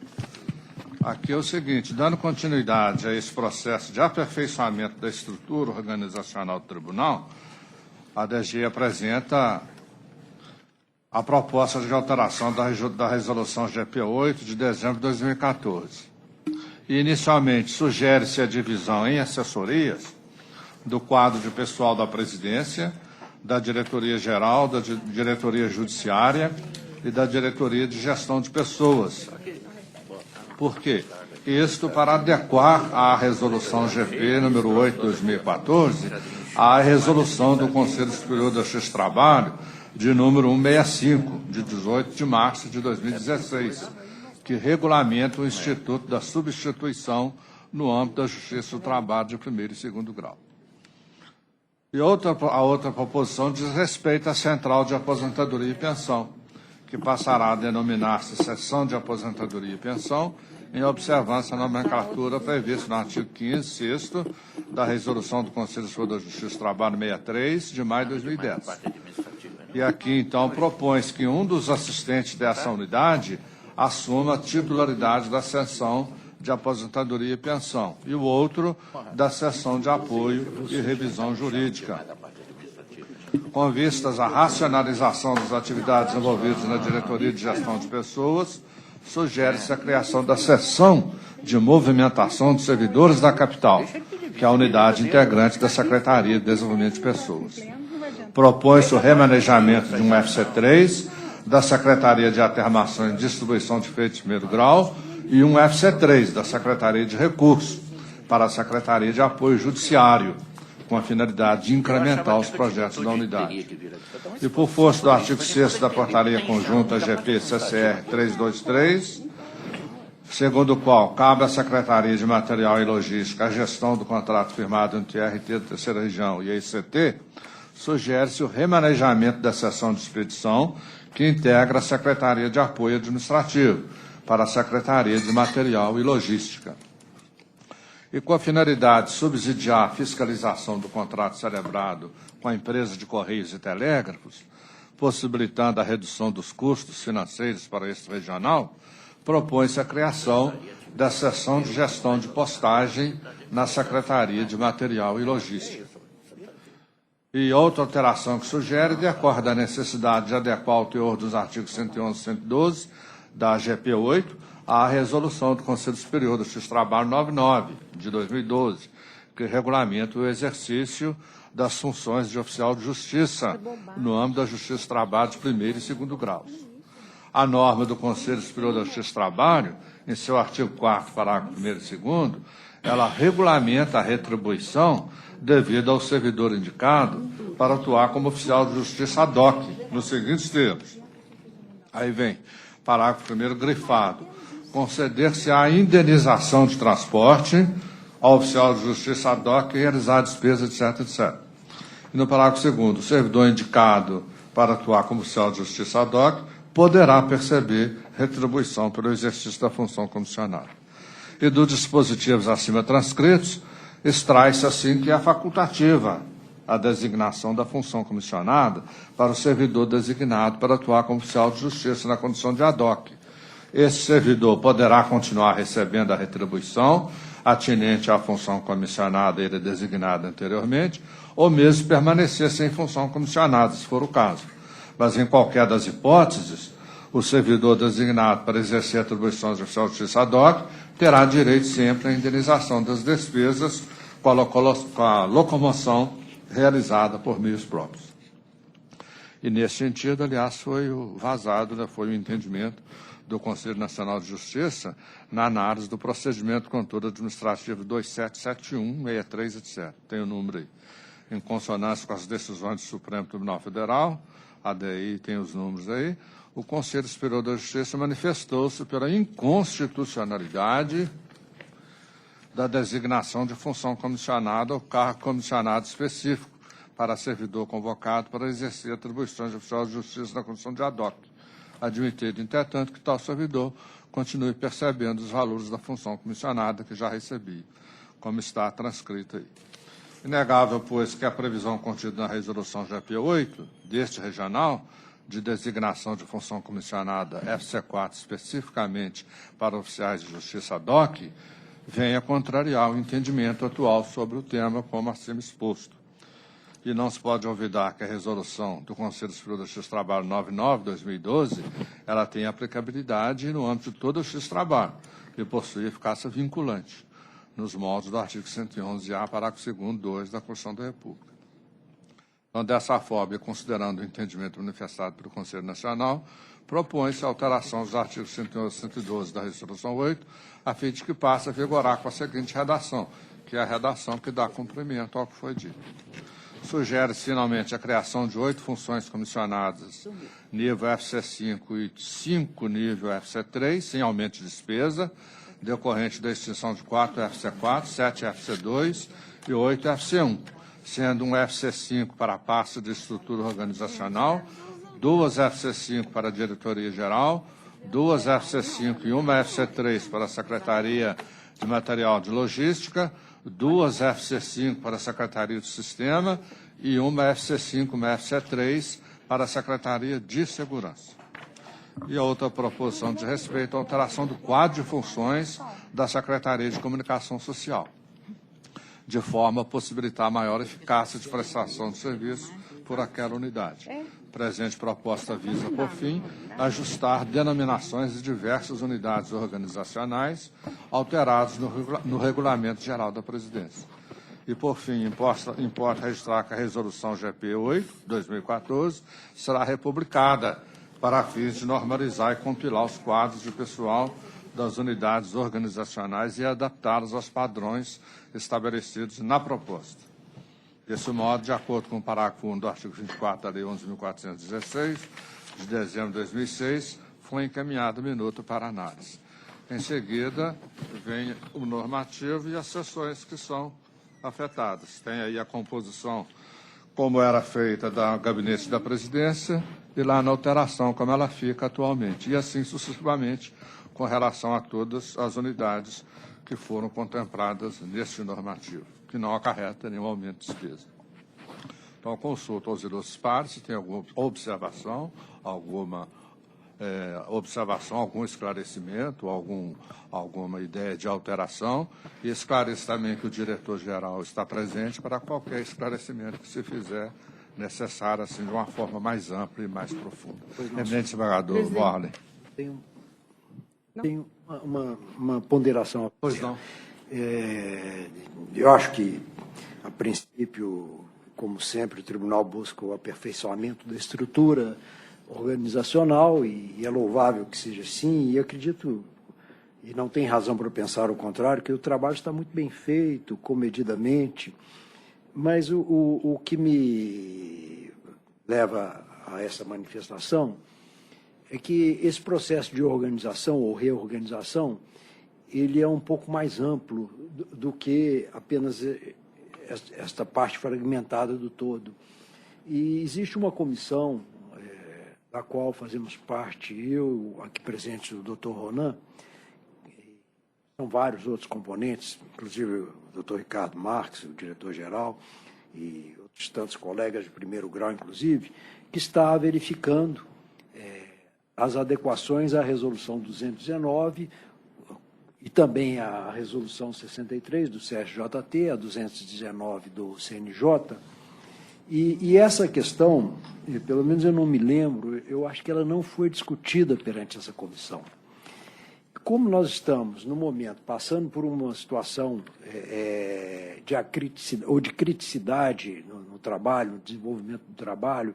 Aqui é o seguinte, dando continuidade a esse processo de aperfeiçoamento da estrutura organizacional do tribunal, a DG apresenta a proposta de alteração da Resolução GP8 de dezembro de 2014. E, inicialmente, sugere-se a divisão em assessorias do quadro de pessoal da presidência, da diretoria-geral, da diretoria judiciária e da diretoria de gestão de pessoas. Por quê? Isto para adequar a resolução GP número 8/2014 à resolução do Conselho Superior da Justiça do Trabalho de número 165, de 18 de março de 2016, que regulamenta o Instituto da Substituição no âmbito da Justiça do Trabalho de primeiro e segundo grau. E a outra proposição diz respeito à Central de Aposentadoria e Pensão, que passará a denominar-se Seção de Aposentadoria e Pensão, em observância à nomenclatura prevista no artigo 15, 6º, da Resolução do Conselho Superior da Justiça do Trabalho 63, de maio de 2010. E aqui, então, propõe-se que um dos assistentes dessa unidade assuma a titularidade da Seção de Aposentadoria e Pensão, e o outro da Seção de Apoio e Revisão Jurídica. Com vistas à racionalização das atividades envolvidas na Diretoria de Gestão de Pessoas, sugere-se a criação da Seção de Movimentação de Servidores da Capital, que é a unidade integrante da Secretaria de Desenvolvimento de Pessoas. Propõe-se o remanejamento de um FC3 da Secretaria de Atermação e Distribuição de Feitos de Primeiro Grau e um FC3 da Secretaria de Recursos para a Secretaria de Apoio Judiciário, com a finalidade de incrementar os projetos da unidade. E por força do artigo 6º da Portaria Conjunta GP-CCR 323, segundo o qual cabe à Secretaria de Material e Logística a gestão do contrato firmado entre a RT da Terceira Região e a ICT, sugere-se o remanejamento da seção de expedição, que integra a Secretaria de Apoio Administrativo, para a Secretaria de Material e Logística. E com a finalidade de subsidiar a fiscalização do contrato celebrado com a empresa de Correios e Telégrafos, possibilitando a redução dos custos financeiros para este regional, propõe-se a criação da Seção de Gestão de Postagem na Secretaria de Material e Logística. E outra alteração que sugere decorre da necessidade de adequar o teor dos artigos 111 e 112 da GP8 à resolução do Conselho Superior da Justiça do Trabalho 99, de 2012, que regulamenta o exercício das funções de oficial de justiça no âmbito da Justiça do Trabalho de primeiro e segundo graus. A norma do Conselho Superior da Justiça do Trabalho, em seu artigo 4º, parágrafo 1º e 2º, ela regulamenta a retribuição devida ao servidor indicado para atuar como oficial de justiça ad hoc, nos seguintes termos. Aí vem, parágrafo 1º grifado, conceder-se a indenização de transporte ao oficial de justiça ad hoc e realizar a despesa, etc., etc. E no parágrafo 2º, o servidor indicado para atuar como oficial de justiça ad hoc poderá perceber retribuição pelo exercício da função comissionada. E dos dispositivos acima transcritos, extrai-se assim que é facultativa a designação da função comissionada para o servidor designado para atuar como oficial de justiça na condição de ad hoc. Esse servidor poderá continuar recebendo a retribuição atinente à função comissionada ele designada anteriormente, ou mesmo permanecer sem função comissionada, se for o caso. Mas, em qualquer das hipóteses, o servidor designado para exercer atribuições de oficial de justiça ad hoc terá direito sempre à indenização das despesas com a locomoção realizada por meios próprios. E, nesse sentido, aliás, foi o vazado, né, foi o entendimento do Conselho Nacional de Justiça na análise do procedimento controle administrativo 2771-63, etc. Tem o número aí. Em consonância com as decisões do Supremo Tribunal Federal, a DI tem os números aí, o Conselho Superior da Justiça manifestou-se pela inconstitucionalidade da designação de função comissionada ou cargo comissionado específico para servidor convocado para exercer atribuições de oficial de justiça na condição de ad hoc, admitido, entretanto, que tal servidor continue percebendo os valores da função comissionada que já recebia, como está transcrito aí. Inegável, pois, que a previsão contida na resolução GP 8 deste regional de designação de função comissionada FC4 especificamente para oficiais de justiça ad hoc venha contrariar o entendimento atual sobre o tema, como acima exposto. E não se pode olvidar que a resolução do Conselho Superior da Justiça do Trabalho 99/2012, ela tem aplicabilidade no âmbito de todo o Justiça do Trabalho e possui eficácia vinculante, nos moldes do artigo 111-A, parágrafo 2º, 2 da Constituição da República. Então, dessa forma, e considerando o entendimento manifestado pelo Conselho Nacional, propõe-se a alteração dos artigos 111 e 112 da Resolução 8, a fim de que passe a vigorar com a seguinte redação, que é a redação que dá cumprimento ao que foi dito. Sugere-se, finalmente, a criação de 8 funções comissionadas nível FC5 e 5 nível FC3, sem aumento de despesa, decorrente da extinção de 4 FC4, 7 FC2 e 8 FC1, sendo um FC5 para a pasta de estrutura organizacional, 2 FC5 para a diretoria geral, 2 FC5 e 1 FC3 para a Secretaria de Material de Logística, 2 FC5 para a Secretaria do Sistema e 1 FC5 e 1 FC3 para a Secretaria de Segurança. E a outra proposição de respeito à alteração do quadro de funções da Secretaria de Comunicação Social, de forma a possibilitar maior eficácia de prestação de serviço por aquela unidade. Presente proposta visa, por fim, ajustar denominações de diversas unidades organizacionais alteradas no Regulamento Geral da Presidência. E, por fim, importa registrar que a Resolução GP 8, 2014, será republicada para fins de normalizar e compilar os quadros de pessoal das unidades organizacionais e adaptá-los aos padrões estabelecidos na proposta. Desse modo, de acordo com o parágrafo 1 do artigo 24 da Lei 11.416, de dezembro de 2006, foi encaminhado o minuto para análise. Em seguida, vem o normativo e as sessões que são afetadas. Tem aí a composição, como era feita, da Gabinete da Presidência, e lá na alteração, como ela fica atualmente, e assim sucessivamente, com relação a todas as unidades que foram contempladas neste normativo, que não acarreta nenhum aumento de despesa. Então, consulto aos ilustres pares se tem alguma observação, algum esclarecimento, alguma ideia de alteração, e esclareço também que o diretor-geral está presente para qualquer esclarecimento que se fizer necessário, assim, de uma forma mais ampla e mais profunda. Eminente desembargador Warley. Tem uma ponderação. Pois não. Eu acho que, a princípio, como sempre, o tribunal busca o aperfeiçoamento da estrutura organizacional e é louvável que seja assim, e acredito, e não tem razão para pensar o contrário, que o trabalho está muito bem feito, comedidamente, mas o que me leva a essa manifestação é que esse processo de organização ou reorganização, ele é um pouco mais amplo do que apenas esta parte fragmentada do todo. E existe uma comissão, da qual fazemos parte, eu, aqui presente, o doutor Ronan, são vários outros componentes, inclusive o doutor Ricardo Marques, o diretor-geral, e outros tantos colegas de primeiro grau, inclusive, que está verificando as adequações à Resolução 219 e também à Resolução 63 do CSJT, a 219 do CNJ. E essa questão, pelo menos eu não me lembro, eu acho que ela não foi discutida perante essa comissão. Como nós estamos, no momento, passando por uma situação de criticidade no trabalho, no desenvolvimento do trabalho,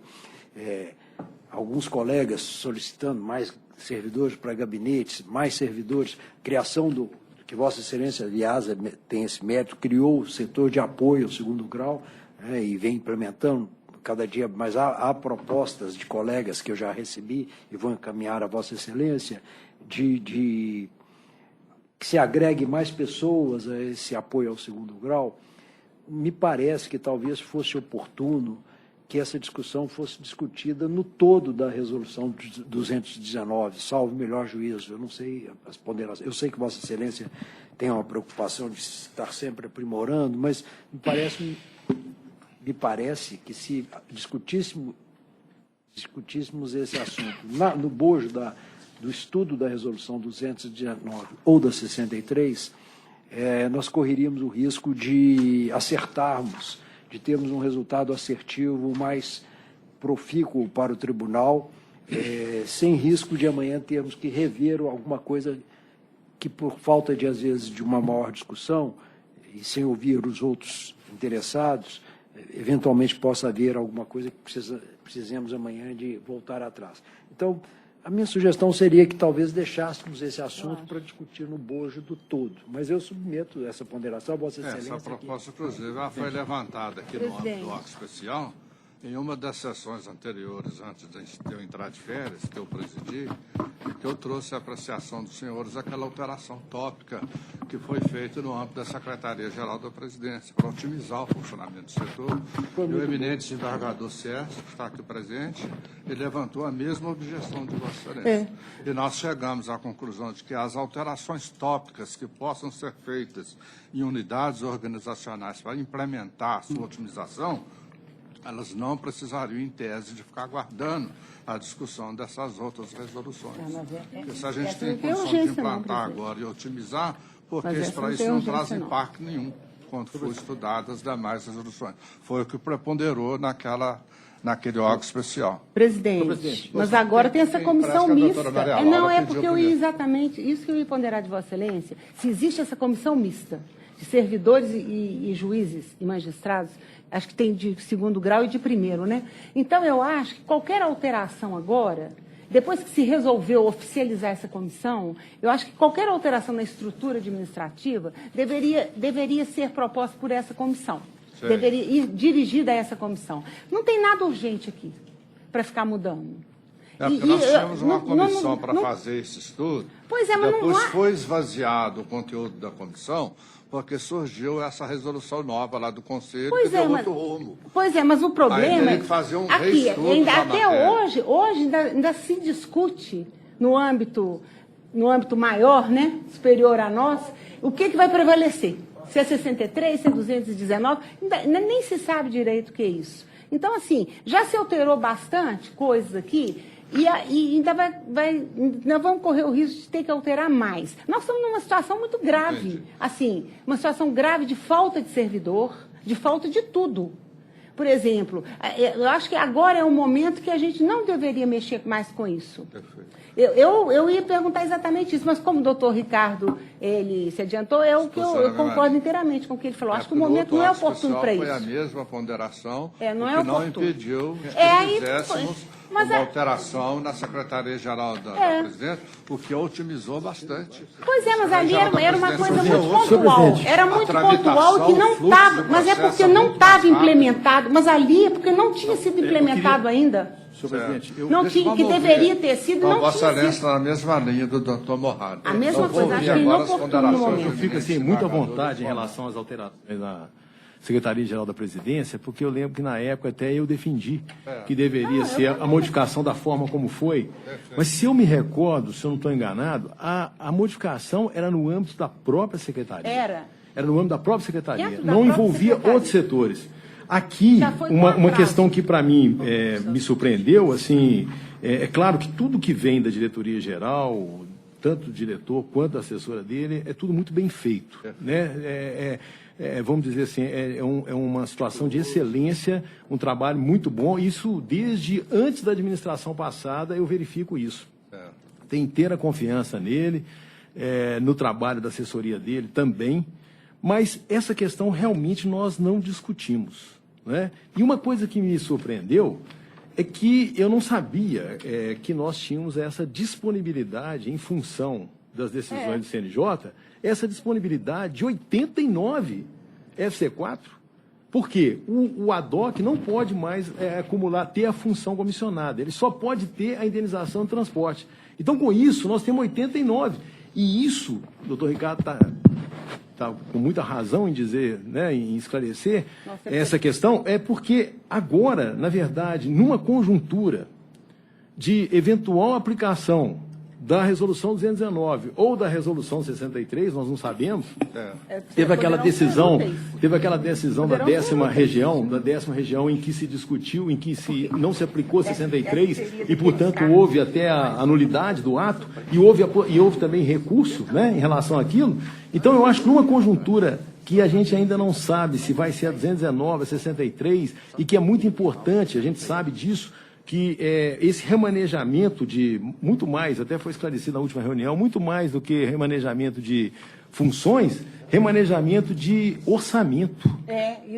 alguns colegas solicitando mais servidores para gabinetes, mais servidores, criação do, que Vossa Excelência, aliás, tem esse mérito, criou o setor de apoio ao segundo grau, né, e vem implementando cada dia, mas há propostas de colegas que eu já recebi e vou encaminhar a Vossa Excelência, de que se agregue mais pessoas a esse apoio ao segundo grau. Me parece que talvez fosse oportuno que essa discussão fosse discutida no todo da resolução 219, salvo melhor juízo. Eu não sei as ponderações. Eu sei que Vossa Excelência tem uma preocupação de estar sempre aprimorando, mas me parece que se discutíssemos esse assunto no bojo do estudo da resolução 219 ou da 63, nós correríamos o risco de acertarmos, de termos um resultado assertivo mais profícuo para o tribunal, sem risco de amanhã termos que rever alguma coisa que, por falta de, às vezes, de uma maior discussão, e sem ouvir os outros interessados, eventualmente possa haver alguma coisa que precisemos amanhã de voltar atrás. Então, a minha sugestão seria que talvez deixássemos esse assunto para discutir no bojo do todo. Mas eu submeto essa ponderação a Vossa Excelência. Essa proposta, inclusive, ela foi levantada aqui no âmbito do órgão especial, em uma das sessões anteriores, antes de eu entrar de férias, que eu presidi, que eu trouxe a apreciação dos senhores aquela alteração tópica que foi feita no âmbito da Secretaria-Geral da Presidência, para otimizar o funcionamento do setor. E o eminente desembargador Sérgio, que está aqui presente, ele levantou a mesma objeção de Vossa Excelência. E nós chegamos à conclusão de que as alterações tópicas que possam ser feitas em unidades organizacionais para implementar a sua otimização, elas não precisariam, em tese, de ficar aguardando a discussão dessas outras resoluções. Porque se a gente tem condição de implantar agora e otimizar, porque para isso não traz impacto nenhum quando for estudadas as demais resoluções. Foi o que preponderou naquele órgão especial. Presidente, mas agora tem essa comissão mista. Não, é porque eu ia exatamente, isso que eu ia ponderar de Vossa Excelência, se existe essa comissão mista de servidores e juízes e magistrados, acho que tem de segundo grau e de primeiro, né? Então, eu acho que qualquer alteração agora, depois que se resolveu oficializar essa comissão, eu acho que qualquer alteração na estrutura administrativa deveria ser proposta por essa comissão. Sei. Deveria ir dirigida a essa comissão. Não tem nada urgente aqui para ficar mudando. Porque nós tínhamos uma comissão para fazer esse estudo. Pois é, mas depois foi esvaziado o conteúdo da comissão, porque surgiu essa resolução nova lá do Conselho, que deu outro rumo. Pois é, mas o problema é que fazer um aqui, reestudo até hoje ainda se discute no âmbito maior, né, superior a nós, o que vai prevalecer. Se é 63, se é 219, nem se sabe direito o que é isso. Então, assim, já se alterou bastante coisas aqui, e ainda nós vamos correr o risco de ter que alterar mais. Nós estamos numa situação muito grave, assim, uma situação grave de falta de servidor, de falta de tudo. Por exemplo, eu acho que agora é um momento que a gente não deveria mexer mais com isso. Eu ia perguntar exatamente isso, mas como o doutor Ricardo ele se adiantou, eu concordo inteiramente com o que ele falou. Acho que o momento não é oportuno para isso. Foi a mesma ponderação, não que não impediu que fizéssemos uma alteração na Secretaria-Geral da Presidência, o que otimizou bastante. Pois é, mas ali era uma coisa muito pontual. Era muito pontual e que não estava, mas é porque não estava implementado, mas ali é porque não tinha sido implementado ainda. Senhor presidente, não tinha, que deveria ter sido, não tinha sido. Vossa Excelência está na mesma linha do doutor Morrado. A mesma coisa, acho que ele não oportuno no momento. Eu fico assim, muito à vontade em relação às alterações da Secretaria-Geral da Presidência, porque eu lembro que na época até eu defendi que deveria ser a modificação da forma como foi. Mas se eu me recordo, se eu não estou enganado, a modificação era no âmbito da própria Secretaria. Era no âmbito da própria Secretaria. Não envolvia outros setores. Aqui, uma questão que para mim me surpreendeu, assim, é claro que tudo que vem da diretoria-geral, tanto o diretor quanto a assessora dele, é tudo muito bem feito, né? Vamos dizer assim, é uma situação de excelência, um trabalho muito bom. Isso desde antes da administração passada eu verifico isso. Tenho inteira confiança nele, no trabalho da assessoria dele também, mas essa questão realmente nós não discutimos, né? E uma coisa que me surpreendeu é que eu não sabia que nós tínhamos essa disponibilidade em função das decisões do CNJ, essa disponibilidade de 89 FC4. Por quê? O ADOC não pode mais ter a função comissionada, ele só pode ter a indenização de transporte. Então, com isso, nós temos 89. E isso, o doutor Ricardo está com muita razão em dizer, né, em esclarecer essa questão, é porque agora, na verdade, numa conjuntura de eventual aplicação da Resolução 219 ou da Resolução 63, nós não sabemos, teve aquela decisão da 10ª região em que se discutiu, em que não se aplicou 63 e, portanto, houve até a nulidade do ato e houve também recurso, né, em relação àquilo. Então, eu acho que numa conjuntura que a gente ainda não sabe se vai ser a 219, a 63, e que é muito importante, a gente sabe disso, que esse remanejamento de, muito mais, até foi esclarecido na última reunião, muito mais do que remanejamento de funções, remanejamento de orçamento.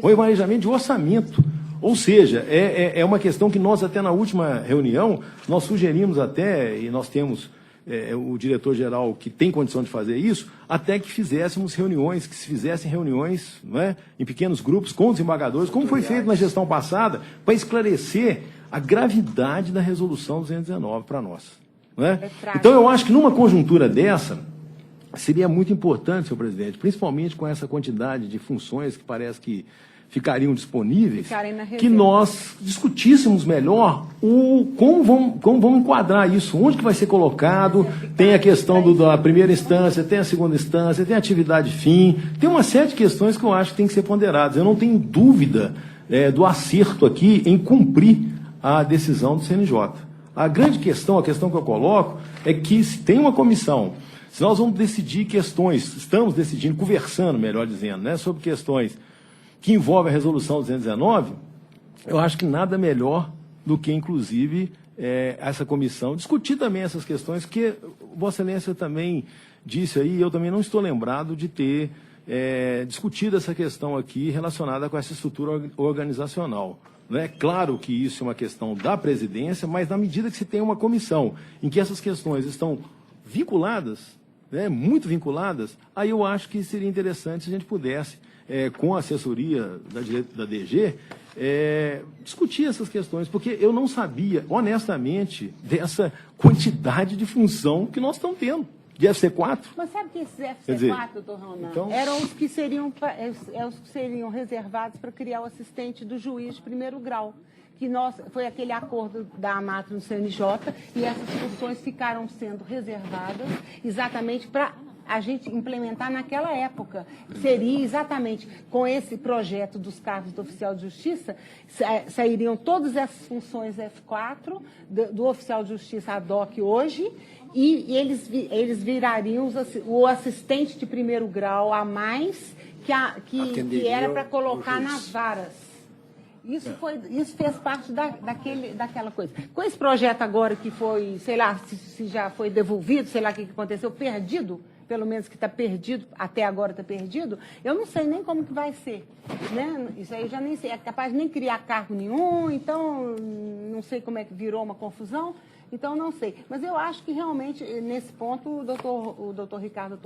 O remanejamento de orçamento. Ou seja, é uma questão que nós até na última reunião, nós sugerimos até, e nós temos o diretor-geral que tem condição de fazer isso, até que fizéssemos reuniões, que se fizessem reuniões, não é, em pequenos grupos com os desembargadores, como foi feito na gestão passada, para esclarecer a gravidade da Resolução 219 para nós. Não é? Então, eu acho que numa conjuntura dessa, seria muito importante, senhor presidente, principalmente com essa quantidade de funções que parece que ficariam disponíveis, que nós discutíssemos melhor como vamos enquadrar isso, onde que vai ser colocado, tem a questão da primeira instância, tem a segunda instância, tem a atividade fim, tem uma série de questões que eu acho que tem que ser ponderadas. Eu não tenho dúvida do acerto aqui em cumprir a decisão do CNJ. A grande questão, a questão que eu coloco, é que se tem uma comissão, se nós vamos decidir questões, estamos decidindo, conversando, melhor dizendo, né, sobre questões que envolvem a Resolução 219, eu acho que nada melhor do que, inclusive, essa comissão discutir também essas questões, que Vossa Excelência também disse aí, eu também não estou lembrado de ter discutido essa questão aqui relacionada com essa estrutura organizacional. É claro que isso é uma questão da presidência, mas na medida que se tem uma comissão em que essas questões estão vinculadas, né, muito vinculadas, aí eu acho que seria interessante se a gente pudesse, com a assessoria da DG, discutir essas questões, porque eu não sabia, honestamente, dessa quantidade de função que nós estamos tendo. De FC4? Mas sabe que esses FC4, doutor Ronan, então, eram os que seriam reservados para criar o assistente do juiz de primeiro grau. Foi aquele acordo da AMAT no CNJ, e essas funções ficaram sendo reservadas exatamente para a gente implementar naquela época. Seria exatamente com esse projeto dos cargos do oficial de justiça, sairiam todas essas funções F4 do oficial de justiça ADOC hoje, e eles virariam o assistente de primeiro grau a mais que era para colocar nas varas. Isso fez parte daquela coisa. Com esse projeto agora que foi, sei lá, se já foi devolvido, sei lá o que aconteceu, perdido, pelo menos que está perdido, até agora está perdido, eu não sei nem como que vai ser. Né? Isso aí eu já nem sei, é capaz de nem criar cargo nenhum, então não sei como é que virou uma confusão. Então, não sei. Mas eu acho que, realmente, nesse ponto, o doutor Ricardo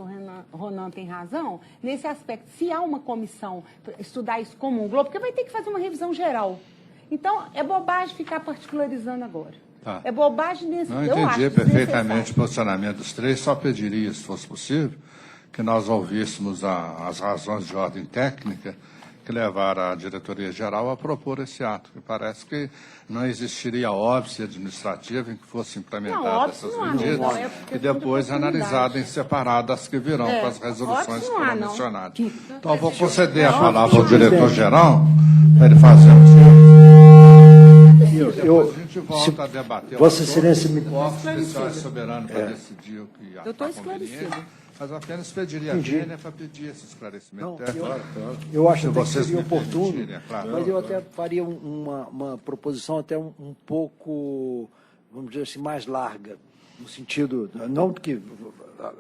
Ronan tem razão, nesse aspecto. Se há uma comissão para estudar isso como um globo, porque vai ter que fazer uma revisão geral. Então, é bobagem ficar particularizando agora. Tá. É bobagem nesse... Não entendi perfeitamente o posicionamento dos três, só pediria, se fosse possível, que nós ouvíssemos as razões de ordem técnica que levaram a diretoria-geral a propor esse ato. Me parece que não existiria óbice administrativa em que fossem implementadas essas medidas e depois analisadas em separado as que virão para as resoluções que foram mencionadas. Então, eu vou conceder a palavra ao diretor-geral para ele fazer depois a gente volta a debater. Vossa Excelência me posso, o pessoal é soberano para decidir o que eu estou esclarecido. Mas eu apenas pediria a Gênia para pedir esse esclarecimento. Eu acho que seria oportuno, claro, mas eu até faria uma proposição até um pouco, vamos dizer assim, mais larga, no sentido, não que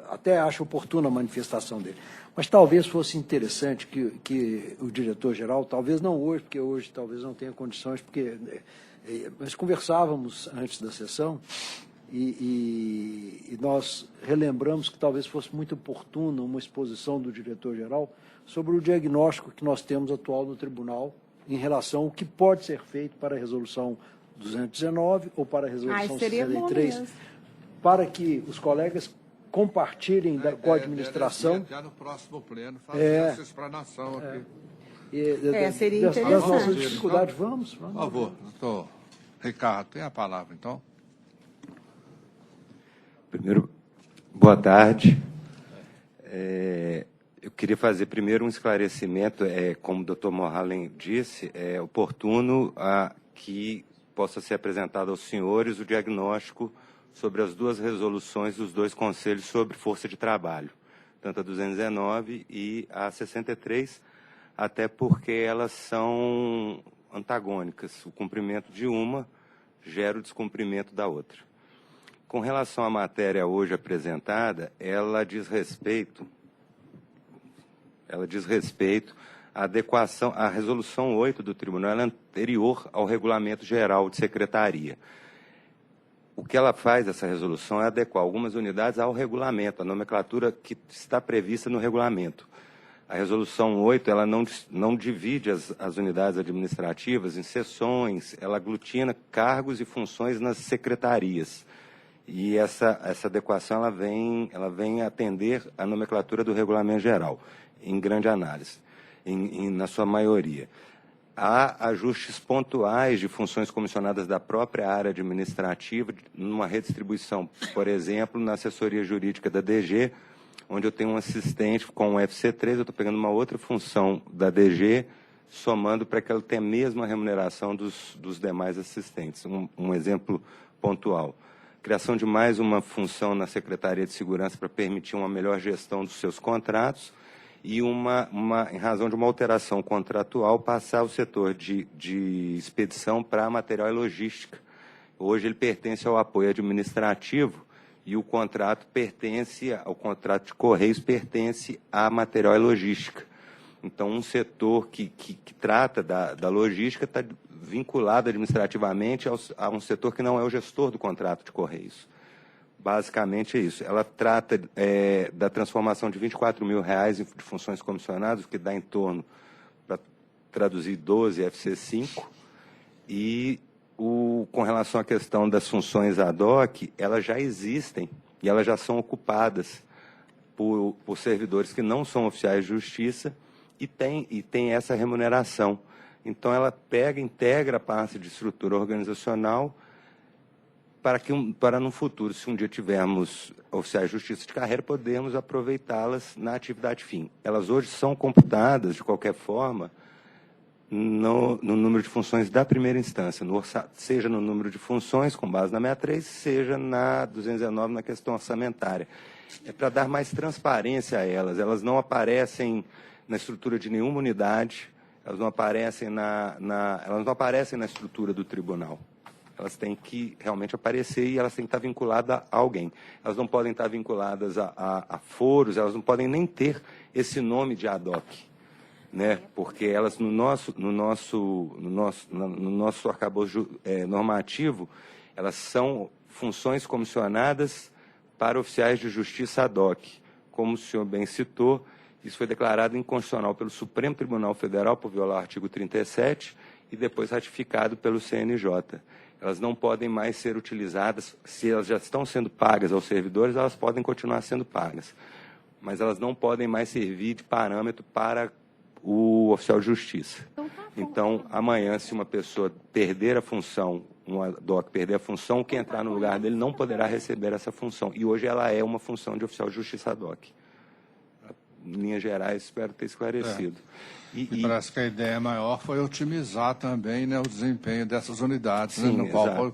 até acho oportuna a manifestação dele, mas talvez fosse interessante que o diretor-geral, talvez não hoje, porque hoje talvez não tenha condições, porque Mas conversávamos antes da sessão e nós relembramos que talvez fosse muito oportuna uma exposição do diretor-geral sobre o diagnóstico que nós temos atual no tribunal em relação ao que pode ser feito para a resolução 219 ou para a resolução 63, para que os colegas compartilhem com a administração. Já no próximo pleno fazer essa explanação aqui. Seria interessante. Das nossas dificuldades. Vamos. Por favor, doutor Ricardo, tem a palavra, então. Primeiro, boa tarde. Eu queria fazer primeiro um esclarecimento, como o doutor Morhalen disse, é oportuno que possa ser apresentado aos senhores o diagnóstico sobre as duas resoluções dos dois conselhos sobre força de trabalho, tanto a 219 e a 63, até porque elas são antagônicas. O cumprimento de uma gera o descumprimento da outra. Com relação à matéria hoje apresentada, ela diz respeito à adequação, à resolução 8 do tribunal anterior ao regulamento geral de secretaria. O que ela faz, essa resolução, é adequar algumas unidades ao regulamento, à nomenclatura que está prevista no regulamento. A resolução 8, ela não divide as unidades administrativas em seções, ela aglutina cargos e funções nas secretarias. E essa adequação ela vem atender à nomenclatura do regulamento geral, em grande análise, na sua maioria. Há ajustes pontuais de funções comissionadas da própria área administrativa, numa redistribuição, por exemplo, na assessoria jurídica da DG, onde eu tenho um assistente com o FC3, eu estou pegando uma outra função da DG, somando para que ela tenha a mesma remuneração dos demais assistentes. Um exemplo pontual. Criação de mais uma função na Secretaria de Segurança para permitir uma melhor gestão dos seus contratos e, em razão de uma alteração contratual, passar o setor de expedição para material e logística. Hoje ele pertence ao apoio administrativo e o contrato contrato de Correios pertence a material e logística. Então, um setor que trata da logística está vinculado administrativamente a um setor que não é o gestor do contrato de Correios. Basicamente é isso. Ela trata da transformação de R$24 mil de funções comissionadas, o que dá em torno, para traduzir, 12 FC5. E com relação à questão das funções ad hoc, elas já existem e elas já são ocupadas por servidores que não são oficiais de justiça e tem essa remuneração. Então, ela integra a parte de estrutura organizacional para no futuro, se um dia tivermos oficiais de justiça de carreira, podermos aproveitá-las na atividade fim. Elas hoje são computadas, de qualquer forma, no número de funções da primeira instância, seja no número de funções, com base na 63, seja na 219, na questão orçamentária. É para dar mais transparência a elas. Elas não aparecem na estrutura de nenhuma unidade, elas não aparecem elas não aparecem na estrutura do tribunal. Elas têm que realmente aparecer e elas têm que estar vinculadas a alguém. Elas não podem estar vinculadas a foros, elas não podem nem ter esse nome de ad hoc, né? Porque elas, no nosso arcabouço normativo, elas são funções comissionadas para oficiais de justiça ad hoc. Como o senhor bem citou, isso foi declarado inconstitucional pelo Supremo Tribunal Federal por violar o artigo 37 e depois ratificado pelo CNJ. Elas não podem mais ser utilizadas, se elas já estão sendo pagas aos servidores, elas podem continuar sendo pagas, mas elas não podem mais servir de parâmetro para o oficial de justiça. Então, amanhã, se uma pessoa perder a função, um ad hoc perder a função, quem entrar no lugar dele não poderá receber essa função. E hoje ela é uma função de oficial de justiça ad hoc. Em linhas gerais, espero ter esclarecido. E parece que a ideia maior foi otimizar também, né, o desempenho dessas unidades, Sim, né, no qual exato,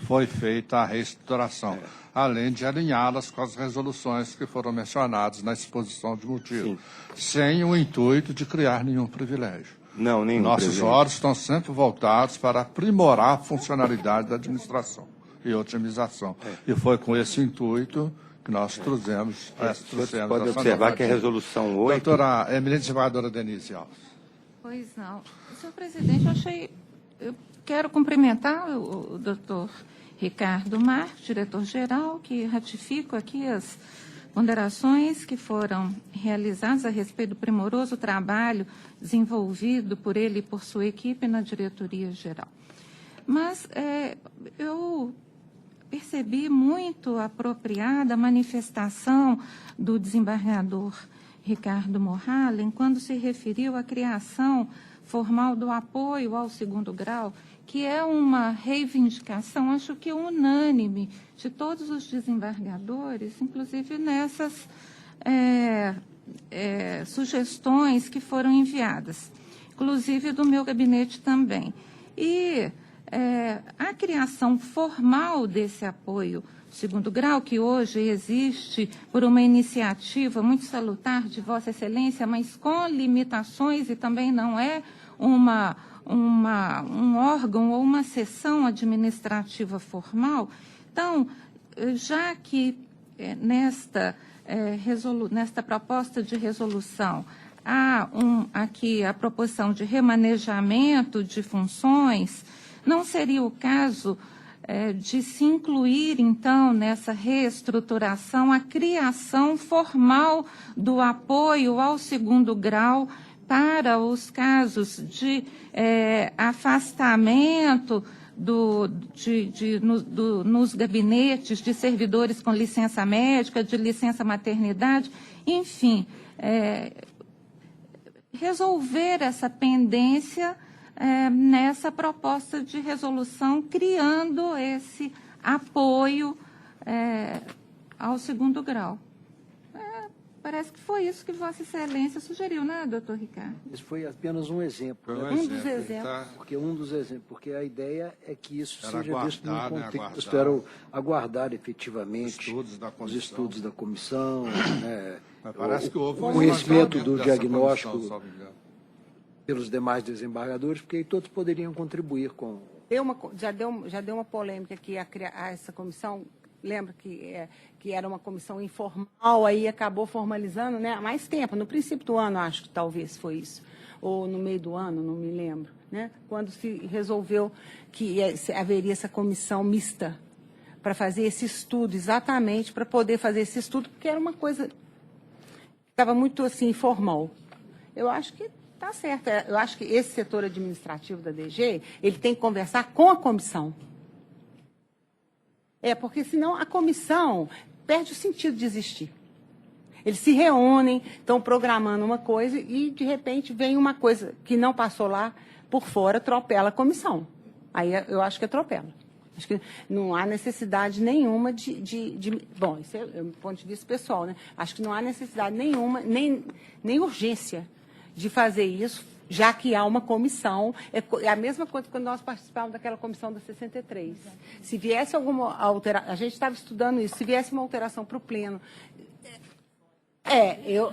foi feita a reestruturação, além de alinhá-las com as resoluções que foram mencionadas na exposição de motivo, sem o intuito de criar nenhum privilégio. Não, nenhum. Nossos olhos estão sempre voltados para aprimorar a funcionalidade da administração e otimização. E foi com esse intuito que nós trouxemos Você pode observar que a resolução 8... Doutora Eminente Desembargadora Denise Alves. Pois não. Senhor presidente, eu achei quero cumprimentar o doutor Ricardo Marques, diretor-geral, que ratifico aqui as ponderações que foram realizadas a respeito do primoroso trabalho desenvolvido por ele e por sua equipe na diretoria-geral. Mas eu percebi muito apropriada a manifestação do desembargador Ricardo Morhalen quando se referiu à criação formal do apoio ao segundo grau, que é uma reivindicação, acho que unânime, de todos os desembargadores, inclusive nessas sugestões que foram enviadas, inclusive do meu gabinete também. E a criação formal desse apoio segundo grau, que hoje existe por uma iniciativa muito salutar de Vossa Excelência, mas com limitações e também não é um órgão ou uma seção administrativa formal. Então, já que nesta proposta de resolução há aqui a proposição de remanejamento de funções, não seria o caso de se incluir, então, nessa reestruturação, a criação formal do apoio ao segundo grau para os casos de afastamento nos gabinetes de servidores com licença médica, de licença maternidade, enfim, resolver essa pendência nessa proposta de resolução, criando esse apoio ao segundo grau. Parece que foi isso que Vossa Excelência sugeriu, né, doutor Ricardo? Esse foi apenas um exemplo. Um dos exemplos. Porque a ideia é que isso Era seja visto num aguardar, contexto. né, Espero aguardar efetivamente os estudos da comissão. os estudos da comissão, né, Parece que houve um conhecimento do dessa diagnóstico comissão, salvo engano. pelos demais desembargadores, porque aí todos poderiam contribuir com... Já deu uma polêmica aqui a essa comissão. Lembra que era uma comissão informal, aí acabou formalizando, né, há mais tempo, no princípio do ano, acho que talvez foi isso, ou no meio do ano, não me lembro, né, quando se resolveu que haveria essa comissão mista para fazer esse estudo, exatamente para poder fazer esse estudo, porque era uma coisa que estava muito assim, informal. Eu acho que está certo, eu acho que esse setor administrativo da DG, ele tem que conversar com a comissão. Porque senão a comissão perde o sentido de existir. Eles se reúnem, estão programando uma coisa e, de repente, vem uma coisa que não passou lá por fora, atropela a comissão. Aí eu acho que atropela. Acho que não há necessidade nenhuma bom, isso é um ponto de vista pessoal, né? Acho que não há necessidade nenhuma, nem urgência de fazer isso, já que há uma comissão, é a mesma coisa quando nós participávamos daquela comissão da 63. Se viesse alguma alteração, a gente estava estudando isso, se viesse uma alteração para o pleno,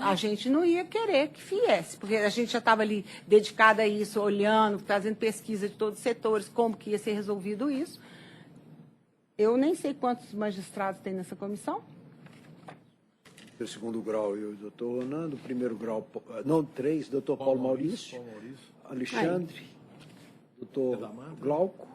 a gente não ia querer que viesse, porque a gente já estava ali dedicada a isso, olhando, fazendo pesquisa de todos os setores, como que ia ser resolvido isso. Eu nem sei quantos magistrados tem nessa comissão. O segundo grau e o doutor Ronan, do primeiro grau, não, 3, doutor Paulo Maurício, Alexandre, doutor Glauco,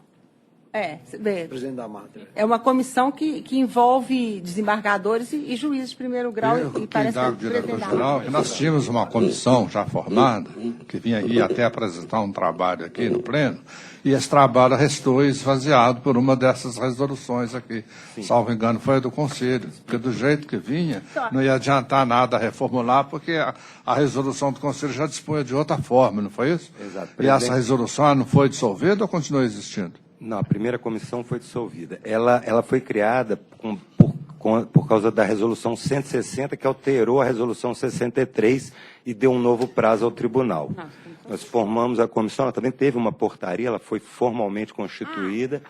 presidente da Mata. É uma comissão que envolve desembargadores e juízes de primeiro grau. E parece que nós tínhamos uma comissão já formada, que ia até apresentar um trabalho aqui no Pleno, e esse trabalho restou esvaziado por uma dessas resoluções aqui. Sim. Salvo engano, foi a do Conselho, porque do jeito que vinha, não ia adiantar nada reformular, porque a resolução do Conselho já dispunha de outra forma, não foi isso? Exato. E essa resolução não foi dissolvida ou continua existindo? Não, a primeira comissão foi dissolvida. Ela foi criada por causa da resolução 160, que alterou a resolução 63 e deu um novo prazo ao tribunal. Nós formamos a comissão, ela também teve uma portaria, ela foi formalmente constituída,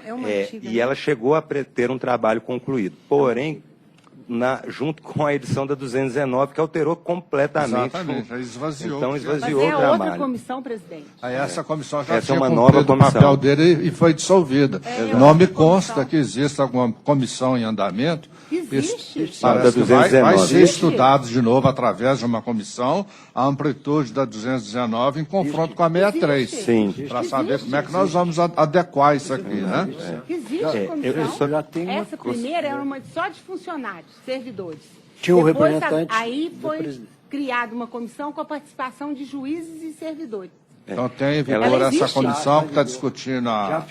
uma antiga, e ela chegou a ter um trabalho concluído. Porém, junto com a edição da 219, que alterou completamente. Exatamente, aí esvaziou. Então Mas esvaziou é o outra trabalho. comissão, presidente. Aí essa comissão já Essa tinha é uma cumprido nova o comissão. papel dele e foi dissolvida. Não me consta que exista alguma comissão em andamento. Existe. Isso parece que vai 219. ser estudado de novo através de uma comissão a amplitude da 219 em confronto com a 63. Sim. Para saber como é que nós vamos adequar isso aqui, né? Existe comissão. Já tem uma Essa primeira era uma só de funcionários, servidores. Tinha um Depois, representante aí do foi presidente. criada uma comissão com a participação de juízes e servidores. Então tem em vigor Ela essa existe? comissão que está discutindo a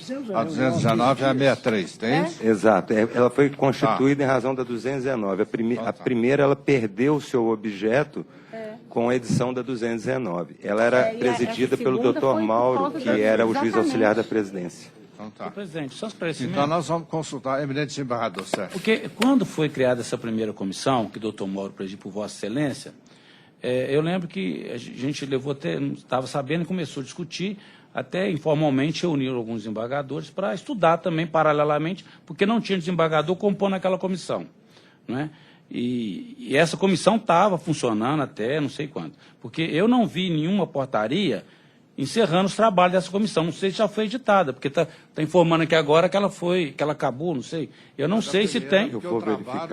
219 e a 63, tem isso? Exato. Ela foi constituída em razão da 219. A primeira, ela perdeu o seu objeto com a edição da 219. Ela era presidida essa pelo segunda Dr. foi por Mauro, causa que da- era o juiz exatamente. auxiliar da presidência. Então tá. Senhor presidente, só um esclarecimento. Então nós vamos consultar, eminente desembargador Sérgio. Porque quando foi criada essa primeira comissão, que o doutor Mauro presidiu por Vossa Excelência, eu lembro que a gente levou até, não estava sabendo, e começou a discutir, até informalmente reuniram alguns desembargadores para estudar também paralelamente, porque não tinha desembargador compondo aquela comissão, não é? E essa comissão estava funcionando até não sei quanto, porque eu não vi nenhuma portaria encerrando os trabalhos dessa comissão. Não sei se já foi editada, porque está informando aqui agora que ela acabou, não sei. Eu não sei se tem. Eu vou verificar.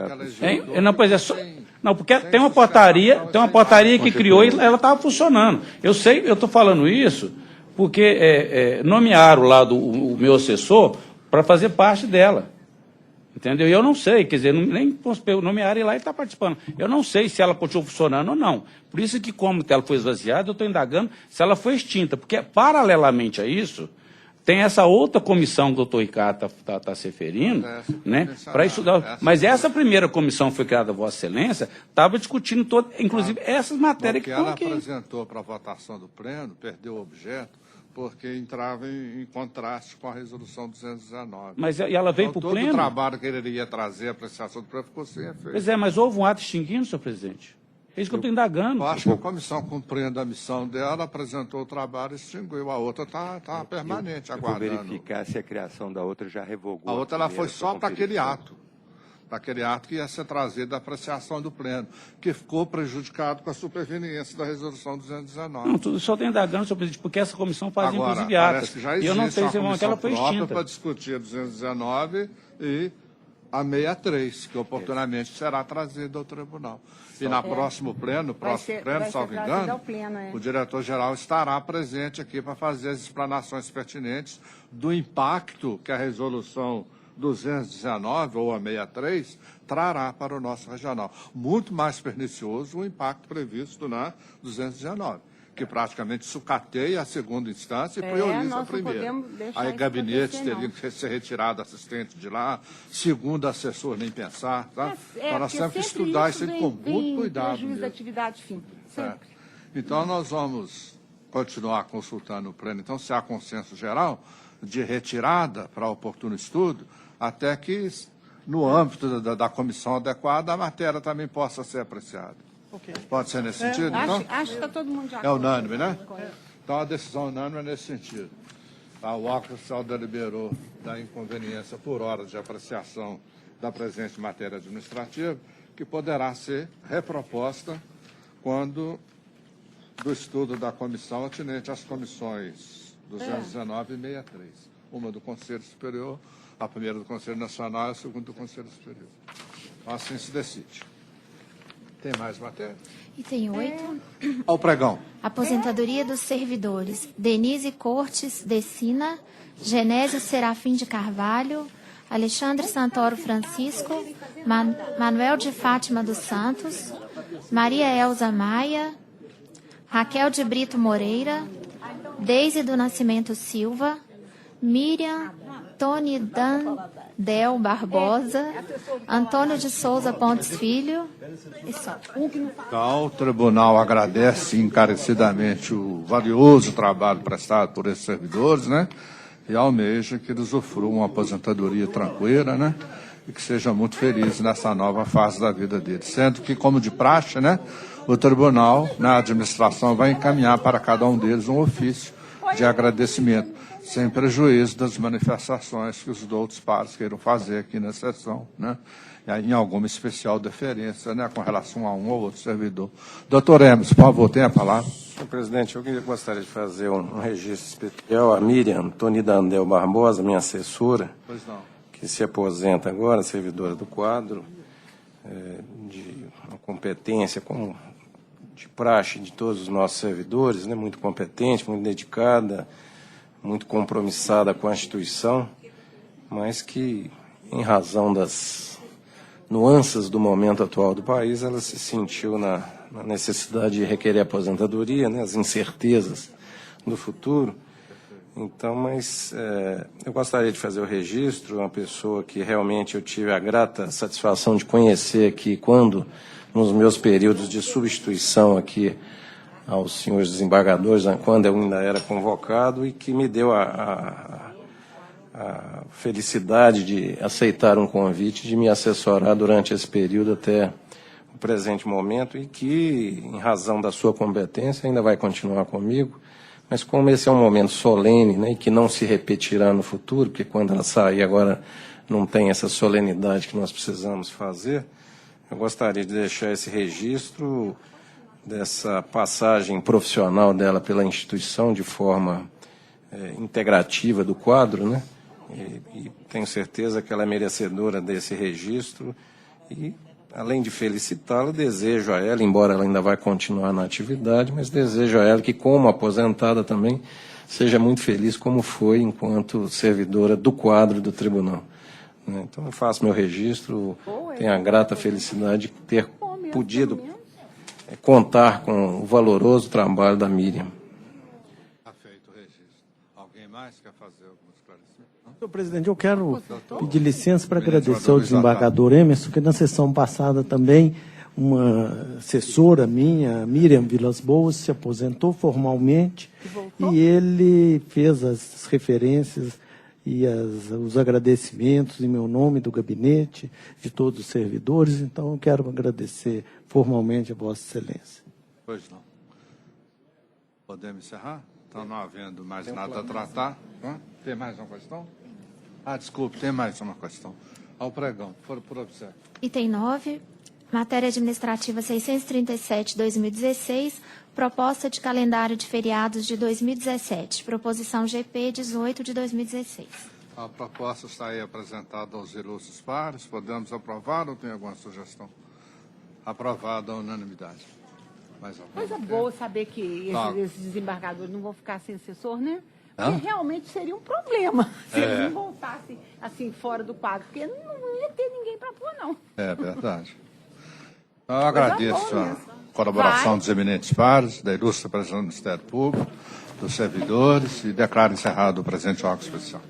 Não, pois é só. Não, porque tem uma portaria que criou e ela estava funcionando. Eu sei, eu estou falando isso porque nomearam lá o meu assessor para fazer parte dela. Entendeu? E eu não sei, quer dizer, nem nomearam lá e está participando. Eu não sei se ela continuou funcionando ou não. Por isso que, como ela foi esvaziada, eu estou indagando se ela foi extinta. Porque, paralelamente a isso, tem essa outra comissão que o doutor Ricardo está se referindo, né, para estudar. Mas essa primeira comissão que foi criada, Vossa Excelência, estava discutindo, inclusive, essas matérias que estão aqui. Ela apresentou para a votação do Pleno, perdeu o objeto, porque entrava em contraste com a resolução 219. Mas e ela veio para o Pleno? Todo o trabalho que ele ia trazer, a apreciação do Pleno, ficou sem efeito. Pois é, mas houve um ato extinguindo, senhor presidente. É isso que eu estou indagando. Eu acho que a comissão, cumprindo a missão dela, apresentou o trabalho e extinguiu. A outra está permanente, aguardando. Vou verificar se a criação da outra já revogou. A outra ela foi primeira, só para aquele conferição. ato. Para aquele ato que ia ser trazido da apreciação do Pleno, que ficou prejudicado com a superveniência da resolução 219. Não, só estou indagando, senhor presidente, porque essa comissão fazia, Agora, inclusive, parece atas. que já E existe eu não sei uma se comissão ela foi própria extinta. para discutir a 219 e a 63, que oportunamente será trazida ao tribunal. E na próximo pleno, vai ser salvo trazida engano, ao pleno, o diretor-geral estará presente aqui para fazer as explanações pertinentes do impacto que a resolução 219 ou a 63 trará para o nosso regional. Muito mais pernicioso o impacto previsto na 219, que praticamente sucateia a segunda instância e prioriza a nós não primeira. podemos deixar Aí isso gabinetes acontecer, teriam que ser retirados assistentes de lá, segundo assessor nem pensar. Tá? Então nós porque temos que sempre estudar isso vem- com vem muito cuidado. prejuízo da mesmo. atividade fim. Sempre. Então, nós vamos continuar consultando o Pleno. Então, se há consenso geral de retirada para oportuno estudo, até que, no âmbito da comissão adequada, a matéria também possa ser apreciada. Pode ser nesse sentido, então? Acho que está todo mundo de acordo. É unânime, né? Então, a decisão unânime é nesse sentido. O órgão oficial deliberou da inconveniência por hora de apreciação da presente matéria administrativa, que poderá ser reproposta quando do estudo da comissão atinente às comissões 219 e 63. Uma do Conselho Superior, a primeira do Conselho Nacional e a segunda do Conselho Superior. Assim se decide. Tem mais matéria? Item 8. Ao pregão. Aposentadoria dos servidores. Denise Cortes Decina, Genésio Serafim de Carvalho, Alexandre Santoro Francisco, Manuel de Fátima dos Santos, Maria Elza Maia, Raquel de Brito Moreira, Deise do Nascimento Silva, Miriam Tony Del Barbosa, Antônio de Souza Pontes Filho. Então, o tribunal agradece encarecidamente o valioso trabalho prestado por esses servidores, né? E almeja que eles usufruam uma aposentadoria tranquila, né? E que sejam muito felizes nessa nova fase da vida deles. Sendo que, como de praxe, né? O tribunal, na administração, vai encaminhar para cada um deles um ofício de agradecimento, sem prejuízo das manifestações que os outros pares queiram fazer aqui na sessão, né? Em alguma especial deferência, né, com relação a um ou outro servidor. Doutor Hermes, por favor, tenha a palavra. Senhor presidente, eu gostaria de fazer um registro especial à Miriam Toni Dandel Barbosa, minha assessora, que se aposenta agora, servidora do quadro, de uma competência como de praxe de todos os nossos servidores, né, muito competente, muito dedicada, muito compromissada com a instituição, mas que, em razão das nuances do momento atual do país, ela se sentiu na necessidade de requerer aposentadoria, né, as incertezas do futuro. Então, mas eu gostaria de fazer o registro, uma pessoa que realmente eu tive a grata satisfação de conhecer aqui quando, nos meus períodos de substituição aqui aos senhores desembargadores, quando eu ainda era convocado, e que me deu a felicidade de aceitar um convite de me assessorar durante esse período até o presente momento, e que, em razão da sua competência, ainda vai continuar comigo, mas como esse é um momento solene, né, e que não se repetirá no futuro, porque quando ela sair agora não tem essa solenidade que nós precisamos fazer, eu gostaria de deixar esse registro dessa passagem profissional dela pela instituição de forma integrativa do quadro, né? E tenho certeza que ela é merecedora desse registro e, além de felicitá-la, desejo a ela, embora ela ainda vai continuar na atividade, mas desejo a ela que, como aposentada também, seja muito feliz como foi enquanto servidora do quadro do tribunal. Então, eu faço meu registro, tenho a grata felicidade de ter podido contar com o valoroso trabalho da Miriam. Está feito o registro. Alguém mais quer fazer algum esclarecimento? Senhor presidente, eu quero pedir licença para agradecer ao desembargador Emerson, que na sessão passada também uma assessora minha, Miriam Vilas Boas, se aposentou formalmente e ele fez as referências e os agradecimentos em meu nome, do gabinete, de todos os servidores. Então, eu quero agradecer formalmente a Vossa Excelência. Pois não. Podemos encerrar? Então, não havendo mais nada a tratar. Tem mais uma questão? Desculpe, tem mais uma questão. Ao pregão, por obséquio. Item 9, matéria administrativa 637/2016, proposta de calendário de feriados de 2017, proposição GP 18 de 2016. A proposta está aí apresentada aos ilustres pares. Podemos aprovar ou tem alguma sugestão? Aprovada a unanimidade. Mais alguma? Coisa boa saber que esses desembargadores não vão ficar sem assessor, né? Porque realmente seria um problema se eles não voltassem assim fora do quadro, porque não ia ter ninguém para pôr, não. É verdade. Eu agradeço a colaboração dos eminentes pares, da ilustre presidente do Ministério Público, dos servidores, e declaro encerrado o presente órgão especial.